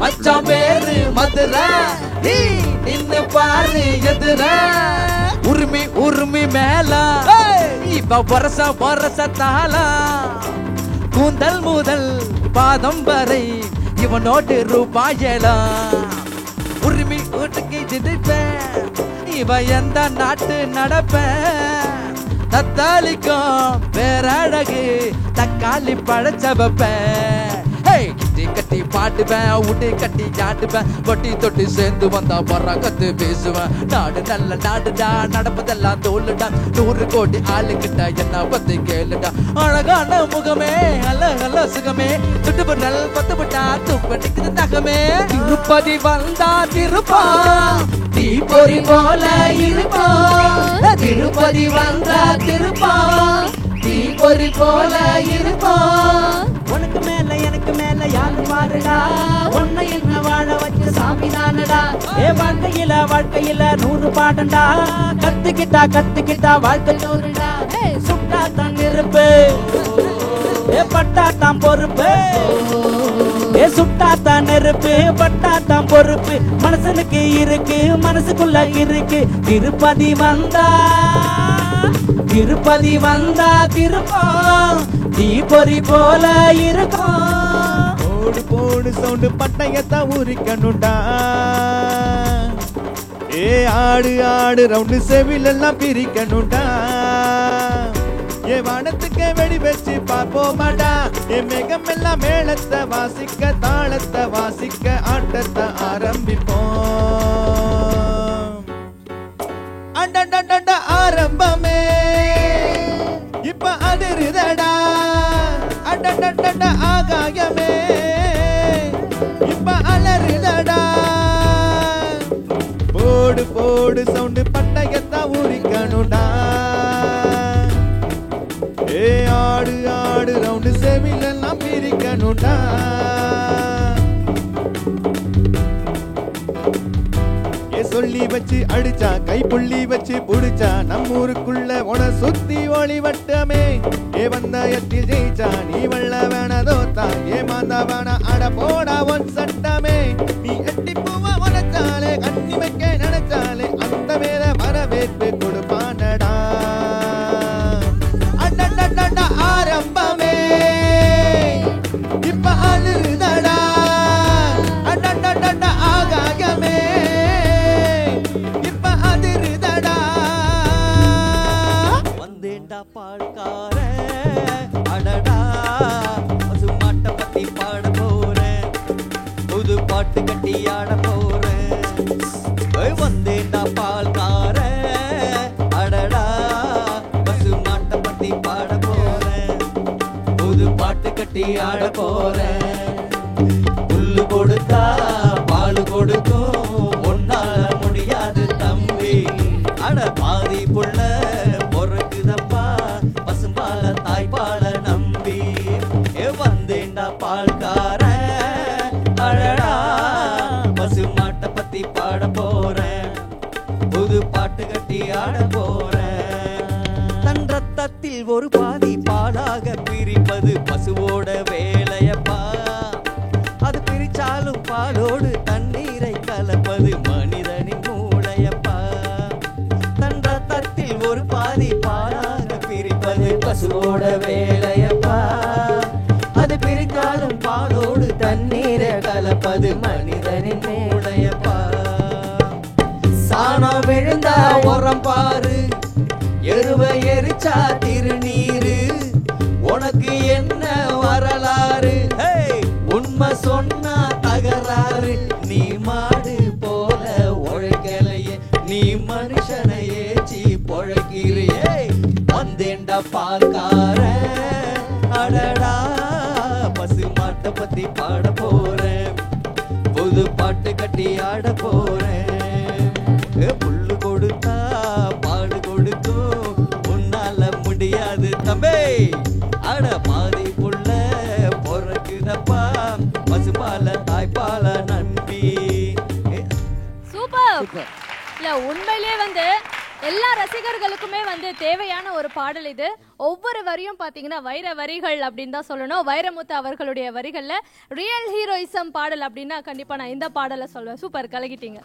மச்சான் பேரு மதுரை நீ நின்னு பாரு எதிர. உரிமை உரிமை மேல இப்ப வரச தாளா, கூந்தல் முதல் பாதம் வரை இவனோடு ரூபாயலாம். உரிமை வீட்டுக்கு திதிப்பேன் இவ எந்த நாட்டு நடப்பேன். தத்தாளிக்கும் வேற அழகு தக்காளி பழச்ச வைப்பேன். கிட்டி கட்டி பாட்டுவேன், உட்டி கட்டி ஆட்டுவேன், கொட்டி தொட்டி சேர்ந்து வந்தா பறக்கத்து பேசுவேன். நாடு நல்ல நாடுடா, நடப்பதெல்லாம் தோல்லுடா, 100 கோடி ஆளுகிட்ட என்ன பத்தி கேளுடா. அழகான முகமே அல்ல சுகமே, சுட்டுப்பு நல் பத்து விட்டா துப்படிக்குது நகமே. திருப்பதி வந்தா திருப்பா தீ பொறி போல இருப்பா, திருப்பதி வந்தா திருப்பா தீ பொறி போல இருப்பா. உனக்கு மேல எனக்கு மேல யாரு பாருடா, உன்னை என்ன வாழ வச்ச சாமி தானடா. வாழ்க்கையில 100 பாடண்டா, கத்துக்கிட்டா வாழ்க்கை 100டா. சுட்டா தான் இருப்பு ஏ பட்டாத்தான் பொறுப்பு ஏ சுட்டாத்தான் நெருப்பு பட்டாத்தான் பொறுப்பு மனசனுக்கு இருக்கு மனசுக்குள்ள இருக்கு திருப்பதி வந்தா திருப்பம் தீபொறி போல இருக்கும் போடு போடு சவுண்டு பட்டயத்தான் ஊறிக்கணுண்டா ஏ ஆடு ஆடு ரவுண்டு செவிலெல்லாம் பிரிக்கணுண்டா ஏ வானத்துக்கு வெடி வச்சு பார்ப்போமாடா ஏ மேகம் எல்லாம் மேளத்தை வாசிக்க தாளத்தை வாசிக்க ஆட்டத்தை ஆரம்பிப்போம் அண்டண்டண்ட ஆரம்பமே இப்ப அதிருதடா அண்டண்டண்ட ஆகாயமே இப்ப அலறுதடா போடு போடு சவுண்டு பட்டயத்தா ஊறிக்கணுடா ஏ ஆடு ஆடு ரவுண்டு செவிலெல்லாம் பிரிக்கணுடா ஏ சொல்லி வச்சு அடிச்சா கை புள்ளி வச்சு புடிச்சா நம்ம ஊருக்குள்ள உன சுத்தி ஒளி வட்டமே ஏ வந்தாயத்தில் ஜெயிச்சா நீ வெள்ள வேண தோத்தா ஏ மாந்தா வேண அட போடா ஒன் சட்டமே நீ எட்டி பூவா உனச்சாலே கண்ணி வைக்க நினைச்சாலே அந்த மேல வரவேற்பு கொடுப்பானடா அண்டண்டண்ட ஆரம்பமே இப்ப அழுதடா அண்டண்டண்ட ஆகாயமே இப்ப அதிருதடா வந்தேண்டா பாழ்கார அடடா பசுமாட்ட பத்தி பாட போறேன் புது பாட்டு கட்டி ஆட போறேன் வந்தேண்டா பால்கார அடடா பசுமாட்ட பத்தி பாட போறேன் புது பாட்டு கட்டி ஆட போறேன் புல்லு கொடுத்தா பால் கொடுக்கும் ஒன்னால முடியாது தம்பி அட பாதி புள்ள பொறுக்குதப்பா பசும்பால தாய்ப்பால நம்பி வந்தேண்டா பால்கார அழடா பசுமாட்ட பத்தி பாட போறேன் புது பாட்டு கட்டி ஆட போறேன் தன் ரத்தத்தில் ஒரு பாதி பாலாக பிரிப்பது பசுவோட வேலையப்பா அது பிரிச்சாலும் பாலோடு தண்ணீரை கலப்பது மனிதனின் மூளையப்பா தன் ரத்தத்தில் ஒரு பாதி பாலாக பிரிப்பது பசுவோட வேலையப்பா அது பிரித்தாலும் பாலோடு தண்ணீரை கலப்பது மனிதனின் மூளையப்பா சாணம் விழுந்தா உரம் பாரு எருவை எரிச்சா திருநீரு உனக்கு என்ன வரலாறு உண்மை சொன்னா தகராறு நீ மாடு போல உழைக்கலையே நீ மனுஷனை ஏச்சி பொழைக்கிறியே வந்தேண்டா பால்கார அடடா பசுமாட்ட பத்தி பாட போறேன் புது பாட்டு கட்டி ஆட போறேன் புல்லு கொடுத்தா பாடு கொடுக்கும் உன்னால முடியாது தம்பி அட பாதி புள்ள பொறக்குதப்பா பசுபால தாய்ப்பால நம்பி சூப்பர் இல்ல உண்மையிலே வந்து எல்லா ரசிகர்களுக்குமே வந்து தேவையான ஒரு பாடல் இது. ஒவ்வொரு வரியும் பாத்தீங்கன்னா வைர வரிகள் அப்படின்னு தான் சொல்லணும். வைரமுத்து அவர்களுடைய வரிகள்ல ரியல் ஹீரோயிசம் பாடல் அப்படின்னா கண்டிப்பா நான் இந்த பாடலை சொல்வேன். சூப்பர், கலகிட்டீங்க.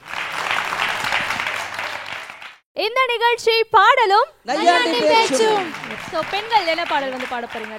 இந்த நிகழ்ச்சி பாடலும் பேச்சும். சோ பெண்கள் என்ன பாடல் வந்து பாட போறீங்க?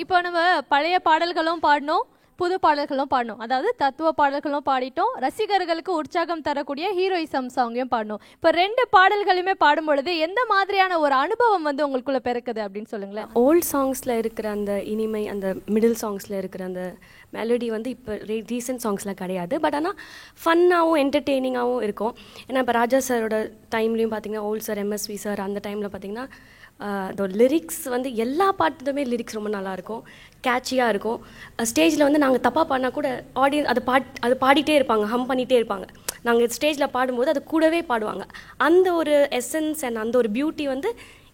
இப்போ நம்ம பழைய பாடல்களும் பாடணும், புது பாடல்களும் பாடணும், அதாவது தத்துவ பாடல்களும் பாடிட்டோம், ரசிகர்களுக்கு உற்சாகம் தரக்கூடிய ஹீரோயிசம் சாங்கையும் பாடணும். இப்போ 2 பாடல்களுமே பாடும் பொழுது எந்த மாதிரியான ஒரு அனுபவம் வந்து உங்களுக்குள்ள பிறக்குது அப்படின்னு சொல்லுங்களேன். ஓல்ட் சாங்ஸில் இருக்கிற அந்த இனிமை, அந்த மிடில் சாங்ஸில் இருக்கிற அந்த மெலடி வந்து இப்போ ரீசெண்ட் சாங்ஸில் கிடையாது. பட் ஆனால் ஃபன்னாகவும் என்டர்டெய்னிங்காகவும் இருக்கும். ஏன்னா இப்போ ராஜா சாரோட டைம்லேயும் பார்த்தீங்கன்னா, ஓல்ட் சார், எம்எஸ்வி சார் அந்த டைமில் பார்த்தீங்கன்னா அதோட லிரிக்ஸ் வந்து எல்லா பாட்டுமே லிரிக்ஸ் ரொம்ப நல்லாயிருக்கும், கேட்சியாக இருக்கும். ஸ்டேஜில் வந்து நாங்கள் தப்பாக பாடினா கூட ஆடியன்ஸ் அது பாடிட்டே இருப்பாங்க, ஹம் பண்ணிகிட்டே இருப்பாங்க. நாங்கள் ஸ்டேஜில் பாடும்போது அது கூடவே பாடுவாங்க. அந்த ஒரு எசன்ஸ் அண்ட் அந்த ஒரு பியூட்டி வந்து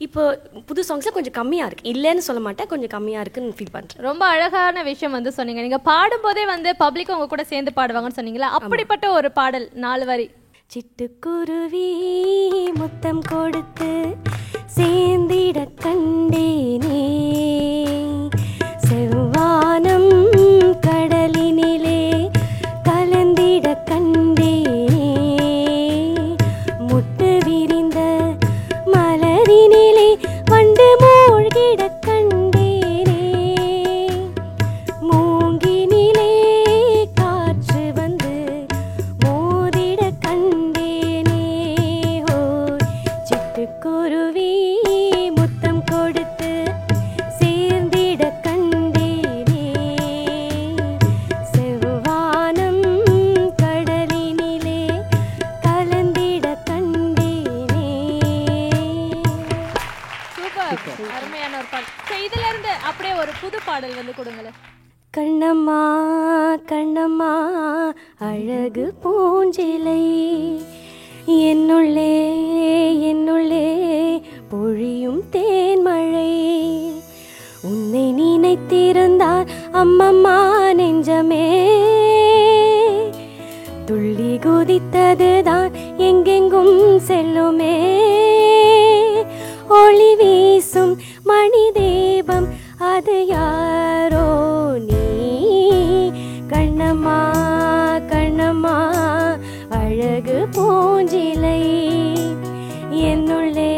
இப்போ புது சாங்ஸில் கொஞ்சம் கம்மியாக இருக்குது. இல்லைன்னு சொல்ல மாட்டேன், கொஞ்சம் கம்மியாக இருக்குன்னு ஃபீல் பண்ணுறேன். ரொம்ப அழகான விஷயம் வந்து சொன்னீங்க. நீங்கள் பாடும்போதே வந்து பப்ளிக் உங்க கூட சேர்ந்து பாடுவாங்கன்னு சொன்னீங்களா, அப்படிப்பட்ட ஒரு பாடல் 4 வரி. சிட்டுக்குருவி முத்தம் கொடுத்து சேர்ந்திட கண்டேனே, செவ்வானம் கடலினிலே கலந்திட கண்டேனே, முட்டு விரிந்த மலரினிலே வண்டு மூழ்கிட கண்டேனே, மூங்கினிலே காற்று வந்து மோதிட கண்டேனே. ஓ சிட்டுக்குருவி முத்தம் கொடுத்து சேர்ந்திட கண்டேனே, செவ்வானம் கடலினிலே கலந்திட கண்டேனே. சூப்பர், அருமையான ஒரு பாடல். இதுல இருந்து அப்படியே ஒரு புது பாடல் வந்து கொடுங்களேன். கண்ணம்மா கண்ணம்மா அழகு பூஞ்சிலை, என்னுள்ளே என்னுள்ளே பொழியும் தேன்மழை, உன்னை நினைத்திருந்தார் அம்மம்மா நெஞ்சமே, துள்ளி குதித்ததுதான் எங்கெங்கும் செல்லுமே, ஒளி வீசும் மணி தீபம் அது யாரோ நீ, கண்ணம்மா கண்ணம்மா அழகு பூஞ்சிலை, என்னுள்ளே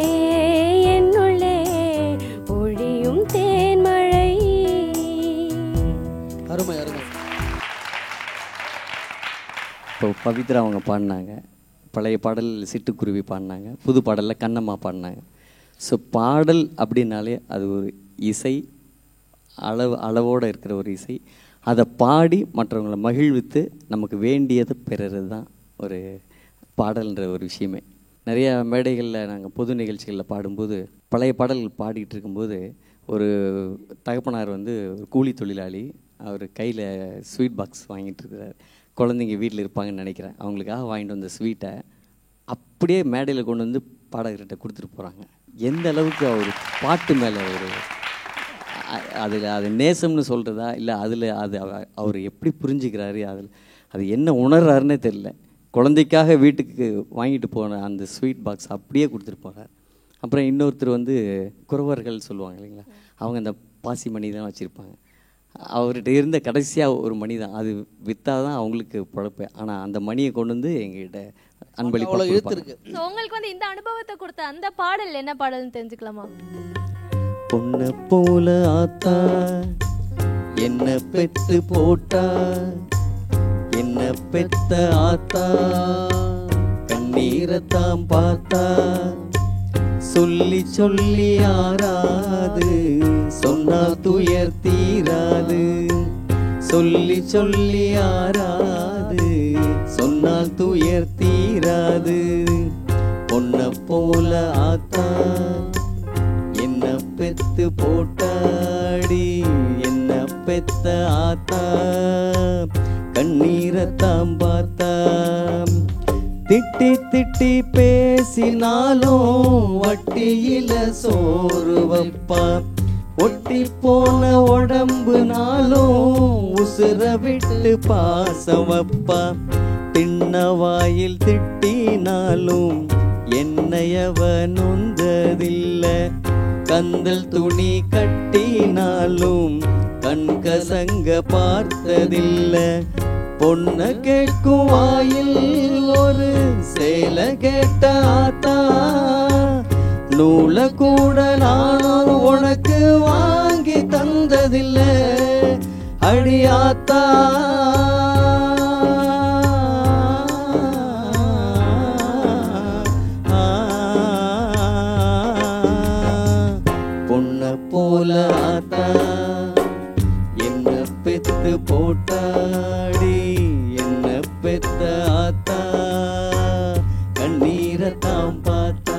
என்னுள்ளே பொழியும் தேன்மழை. அருமை அருமை. இப்போ பவித்ரா அவங்க பாடினாங்க, பழைய பாடல் சிட்டுக்குருவி பாடினாங்க, புது பாடலில் கண்ணம்மா பாடினாங்க. ஸோ பாடல் அப்படின்னாலே அது ஒரு இசை, அளவோடு இருக்கிற ஒரு இசை. அதை பாடி மற்றவங்களை மகிழ்வித்து நமக்கு வேண்டியதை பெறுறது தான் ஒரு பாடல்ன்ற ஒரு விஷயமே. நிறைய மேடைகளில் நாங்கள் பொது நிகழ்ச்சிகளில் பாடும்போது பழைய பாடல்கள் பாடிட்டு இருக்கும்போது ஒரு தகப்பனார் வந்து ஒரு கூலி தொழிலாளி, அவர் கையில் ஸ்வீட் பாக்ஸ் வாங்கிட்டு இருக்கிறார். குழந்தைங்க வீட்டில் இருப்பாங்கன்னு நினைக்கிறேன், அவங்களுக்காக வாங்கிட்டு வந்த ஸ்வீட்டை அப்படியே மேடையில் கொண்டு வந்து பாடகர்கிட்ட கொடுத்துட்டு போகிறாங்க. எந்த அளவுக்கு அவர் பாட்டு மேலே ஒரு அது நேசம்னு சொல்கிறதா இல்லை அதில் அது அவர் எப்படி புரிஞ்சுக்கிறாரு, அது என்ன உணர்றாருன்னே தெரியல. குழந்தைக்காக வீட்டுக்கு வாங்கிட்டு போன அந்த ஸ்வீட் பாக்ஸ் அப்படியே கொடுத்துட்டு போகிறார். அப்புறம் இன்னொருத்தர் வந்து குறவர்கள் சொல்லுவாங்க இல்லைங்களா, அவங்க அந்த பாசி மணி தான் வச்சுருப்பாங்க. அவர்கிட்ட இருந்த கடைசியாக ஒரு மணி தான், அது விற்றா தான் அவங்களுக்கு பொழப்பு. ஆனால் அந்த மணியை கொண்டு வந்து எங்ககிட்ட அன்பளிப்பாக இருக்கு. உங்களுக்கு வந்து இந்த அனுபவத்தை கொடுத்த அந்த பாடல் என்ன பாடல்னு தெரிஞ்சுக்கலாமா? பொண்ணு போல ஆத்தா என்ன பெத்து போட்டா, என்ன பெத்த ஆத்தா கண்ணீரத்தாம் பார்த்தா, சொல்லி சொல்லி ஆறாது சொன்னா துயர் தீராது, சொல்லி சொல்லி ஆறாது சொன்னால் துயர் தீராது, பொண்ண போல ஆத்தா என்ன பெத்து போட்டாடி, என்ன பெத்த ஆத்தா கண்ணீரத்தாம் பார்த்தா, திட்டி திட்டி பேசினாலும் வட்டியில சோறு வைப்பா, ஒட்டி போன உடம்புனாலும் உசுர விட்டு பாசம் வைப்பா, திண்ண வாயில் திட்டினாலும் என்னையவ நொந்ததில்ல, கந்தல் துணி கட்டினாலும் கண்கசங்க பார்த்ததில்ல, பொண்ண கேட்கும் வாயில் ஒரு சேல கேட்ட ஆத்தா, நூல கூட நானும் உனக்கு வாங்கி தந்ததில்ல, அடியாத்தா பொண்ண போல ஆத்தா என்ன பெத்து போட்டாடி, என்ன பெத்த ஆத்தா கண்ணீரத்தான் பார்த்தா.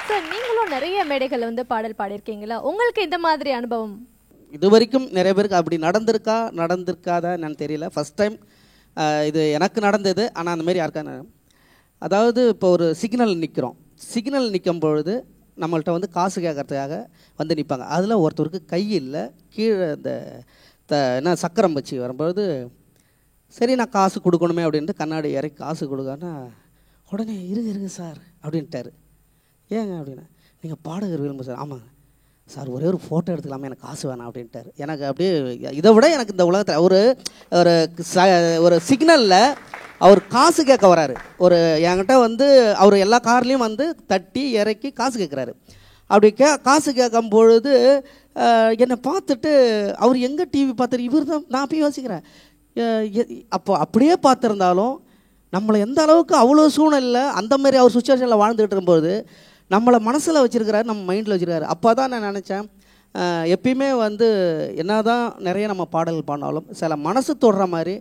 சார் நீங்களும் நிறைய மேடைகள் வந்து பாடல் பாடியிருக்கீங்களா? உங்களுக்கு இந்த மாதிரி அனுபவம் இது வரைக்கும் நிறைய பேருக்கு அப்படி நடந்திருக்காதா என்னன்னு தெரியல. ஃபஸ்ட் டைம் இது எனக்கு நடந்தது. ஆனால் அந்த மாதிரி யாருக்கா, அதாவது இப்போ ஒரு சிக்னல் நிற்கும் பொழுது நம்மள்கிட்ட வந்து காசு கேட்கறதுக்காக வந்து நிற்பாங்க. அதில் ஒருத்தருக்கு கை இல்லை, கீழே இந்த என்ன சக்கரம் வச்சு வரும்பொழுது சரி நான் காசு கொடுக்கணுமே அப்படின்ட்டு கண்ணாடி இறக்கி காசு கொடுக்கான்னா உடனே இருங்க சார் அப்படின்ட்டார். ஏங்க அப்படின்னா நீங்கள் பாடகர் விரும்ப சார். ஆமாங்க சார், ஒரே ஒரு ஃபோட்டோ எடுத்துக்கலாமே, எனக்கு காசு வேணாம் அப்படின்ட்டார். எனக்கு அப்படியே இதை விட எனக்கு இந்த உலகத்தில் ஒரு சிக்னலில் அவர் காசு கேட்க வராரு. என்கிட்ட வந்து அவர் எல்லா கார்லேயும் வந்து தட்டி இறக்கி காசு கேட்குறாரு. அப்படி காசு கேட்கும் பொழுது என்னை பார்த்துட்டு அவர் எங்கே டிவி பார்த்துட்டு இவர் தான். நான் போய் யோசிக்கிறேன், அப்போ அப்படியே பார்த்துருந்தாலும் நம்மளை எந்த அளவுக்கு அவ்வளோ சூழ்நிலை அந்த மாதிரி அவர் சுச்சுவேஷனில் வாழ்ந்துகிட்டு இருக்கும்போது நம்மளை மனசில் வச்சுருக்கிறாரு, நம்ம மைண்டில் வச்சுருக்காரு. அப்போ தான் நான் நினச்சேன், எப்பயுமே வந்து என்ன தான் நிறைய நம்ம பாடல்கள் பாடினாலும் சில மனசு தொடுற மாதிரி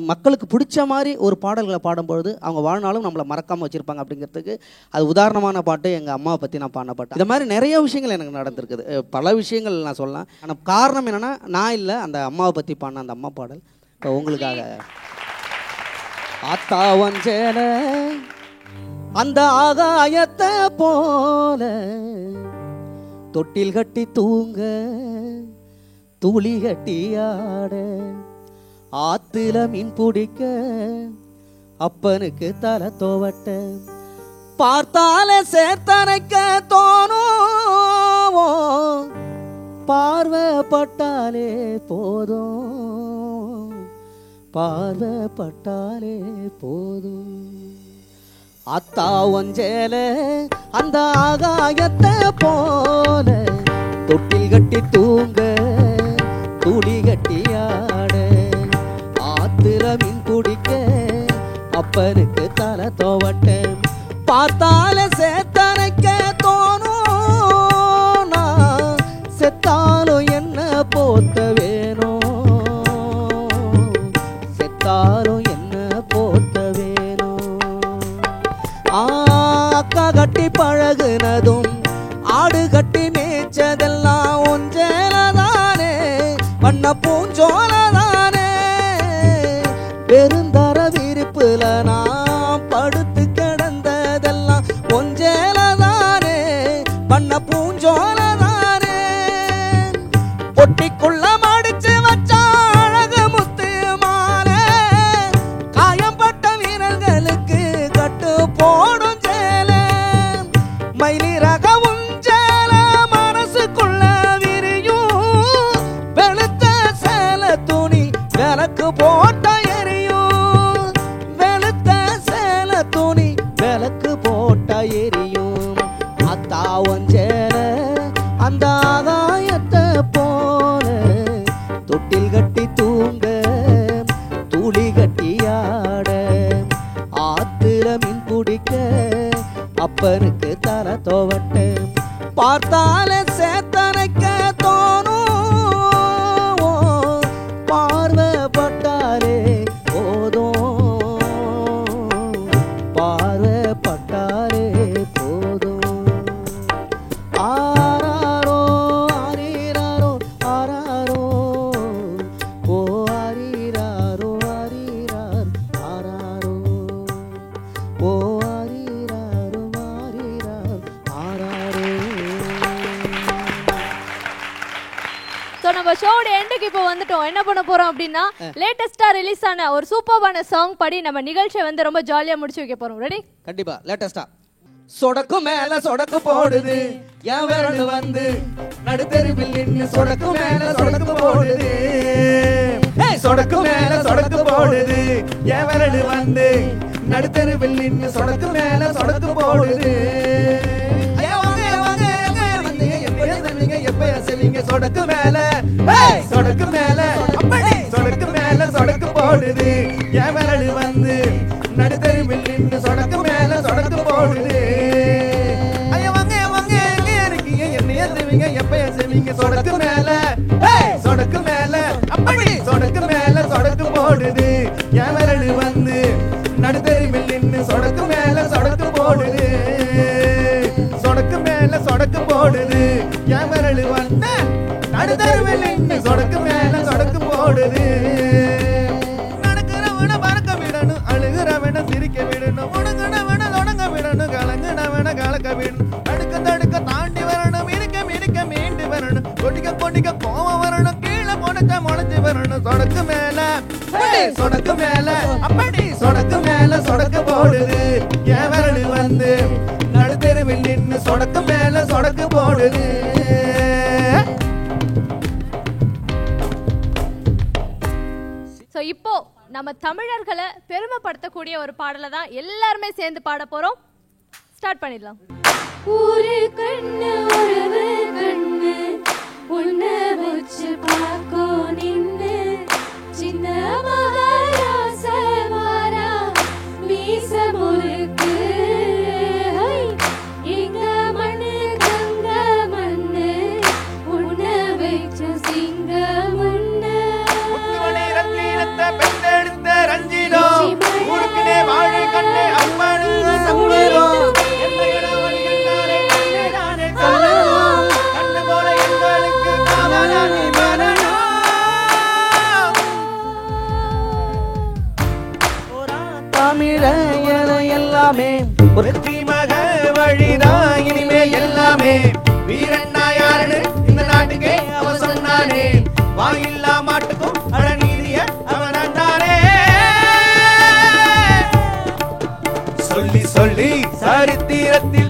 மக்களுக்கு பிடிச்ச மாதிரி ஒரு பாடல்களை பாடும்பொழுது அவங்க வாழ்நாளும் நம்மளை மறக்காமல் வச்சுருப்பாங்க. அப்படிங்கிறதுக்கு அது உதாரணமான பாட்டு எங்கள் அம்மாவை பற்றி நான் பாடின பாட்டு. இந்த மாதிரி நிறைய விஷயங்கள் எனக்கு நடந்திருக்குது, பல விஷயங்கள் நான் சொல்லலாம். ஆனால் காரணம் என்னென்னா நான் இல்லை, அந்த அம்மாவை பற்றி பாடின அந்த அம்மா பாடல் இப்போ உங்களுக்காக. ஆத்தா வஞ்சேன அந்த ஆகாயத்தை போல தொட்டில் கட்டி தூங்க துளி கட்டி ஆட ஆத்துல மீன் பிடிக்க அப்பனுக்கு தலை தோவட்ட பார்த்தால சேர்த்தனைக்க தோணும் பார்வைப்பட்டாலே போதும் பார்வைப்பட்டாலே போதும். அத்தா ஒஞ்சேல அந்த ஆகாயத்தை போல தொட்டில் கட்டி தூங்க துளி கட்டி ஆட ஆத்துல மீன் குடிக்க அப்பனுக்கு தலை தோவட்ட பார்த்தால சேத்தனைக்க தோணும் நான் செத்தாலும் என்ன போத்த வேணும் செத்தாலும் என்ன போத்த வேணும். அக்கா கட்டி பழகுனதும் ஆடு கட்டி மேய்ச்சதெல்லாம் ஒஞ்சேலதானே பண்ண பூஞ்சோலதானே பெருந்தர விரிப்புல நான் படுத்து கிடந்ததெல்லாம் ஒஞ்சேலதானே பண்ண பூஞ்சோலதானே பொட்டிக்குள்ள மடிச்சு வச்சா அழகு முத்து மாலை காயம்பட்ட வீரர்களுக்கு கட்டு போடும் சேல மயிலி ரக உஞ்சேல மனசுக்குள்ள விரியும் வெளுத்த சேல துணி விளக்கு போட்ட எரியும் வெளுத்த சேல துணி விளக்கு போட்ட எரியும். அத்தா ஒஞ்சேல அந்த ஆகாயத்தை போல தொட்டில் கட்டி தூங்க துளி கட்டி ஆட ஆத்துல மீன் குடிக்க அப்பனுக்கு தலை தோவட்ட பார்த்தால சேத்தனைக்க தோணும் பார்வைப்பட்டாலே போதும் பார்வைப்பட்டாலே போதும். ஆராரோ ஆரீராரோ ஆராரோ ஓ ஆரீராரோ ஆரீரார் ஆராரோ ஓ ஆரீராரோ ஆரீரார் ஆராரோ. ஸோ நம்ம ஷோட எண்டுக்கு இப்போ வந்துட்டோம். என்ன பண்ண போறோம் அப்படின்னா லேட்டஸ்டா ரிலீஸ் ஆன ஒரு சூப்பர்பான சாங் படி நம்ம நிகழ்ச்சியை வந்து ரொம்ப ஜாலியா முடிச்சு வைக்க போறோம். ரெடி? கண்டிப்பா. லேட்டஸ்டா சொடக்கு மேல சொடக்கு போடுது என் விரல் வந்து நடுத்தெருவில் நின்னு சொடக்கு மேல சொடக்கு போடுது சொடக்கு மேல சொடக்கு போடுது என் விரல் வந்து நடுத்தெருவில் நின்னு சொடக்கு மேல சொடக்கு போடுது. எப்ப செய்வீங்க சொடக்கு மேல சொடக்கு மேல அப்படி சொடக்கு மேல சொடக்கு போடுது என் விரல் வந்து நடுத்தருவில் நின்று சொடக்கு மேல சொடக்கு போடுது ஐயா வாங்க எங்க இருக்கீங்க என்னைய செய்வீங்க எப்ப செய்வீங்க சொடக்கு மேல சொடக்கு மேல அப்படி சொடக்கு மேல சொடக்கு போடுது என் விரல் வந்து நடுத்தருவில் நின்று சொடக்கு மேல சொடக்கு போடுது சொடக்கு மேல சொடக்கு போடுது என் விரல் வந்து நடுத்தருவில் நின்று சொடக்கு மேல சொடக்கு போடுது நடக்கிறவன பறக்க விடணும் அழுகிறவன சிரிக்க விடணும் உடங்கனவன தொடங்க விடணும் கலங்கினவன கலக்க விடணும் தடுக்க தடுக்க தாண்டி வரணும் இருக்க மீண்டு வரணும் கொட்டிக்க கோவம் வரணும் கீழே முளைச்சு வரணும் சொடக்கு மேல சொடக்கு மேல அப்படி சொடக்கு மேல சொடக்கு போடுது என் விரல் வந்து நடுத்தெருவில் நின்று சொடக்கு மேல சொடக்கு போடுது ஸோ இப்போ நம்ம தமிழர்களை பெருமைப்படுத்தக்கூடிய ஒரு பாடலை தான் எல்லாருமே சேர்ந்து பாட போறோம். ஸ்டார்ட் பண்ணிடலாம். ஒரு கண்ணு உறவு கண்ணு உன்னை வச்சு பார்க்கோ நின்னு சின்ன மகாராசவாரா மீச முறுக்கு எங்க மண்ணு கங்க மண்ணு உன்னை வச்ச சிங்க முன்னு பெற்றெடுத்த ரஞ்சிதோ ஊருக்குனே வாழை கண்ணே அம்மனு சம்பரோ கண்ணு போல எங்களுக்கு காவலானி வரணும் தமிழ எல்லாமே ஒரு தீமக வழிதான் இனிமே எல்லாமே வீரண்ணா யாருன்னு இந்த நாட்டுக்கே அவ சொன்னானே வாயில்லா மாட்டுக்கும் அழநீதிய அவனானே சொல்லி சொல்லி சரித்திரத்தில்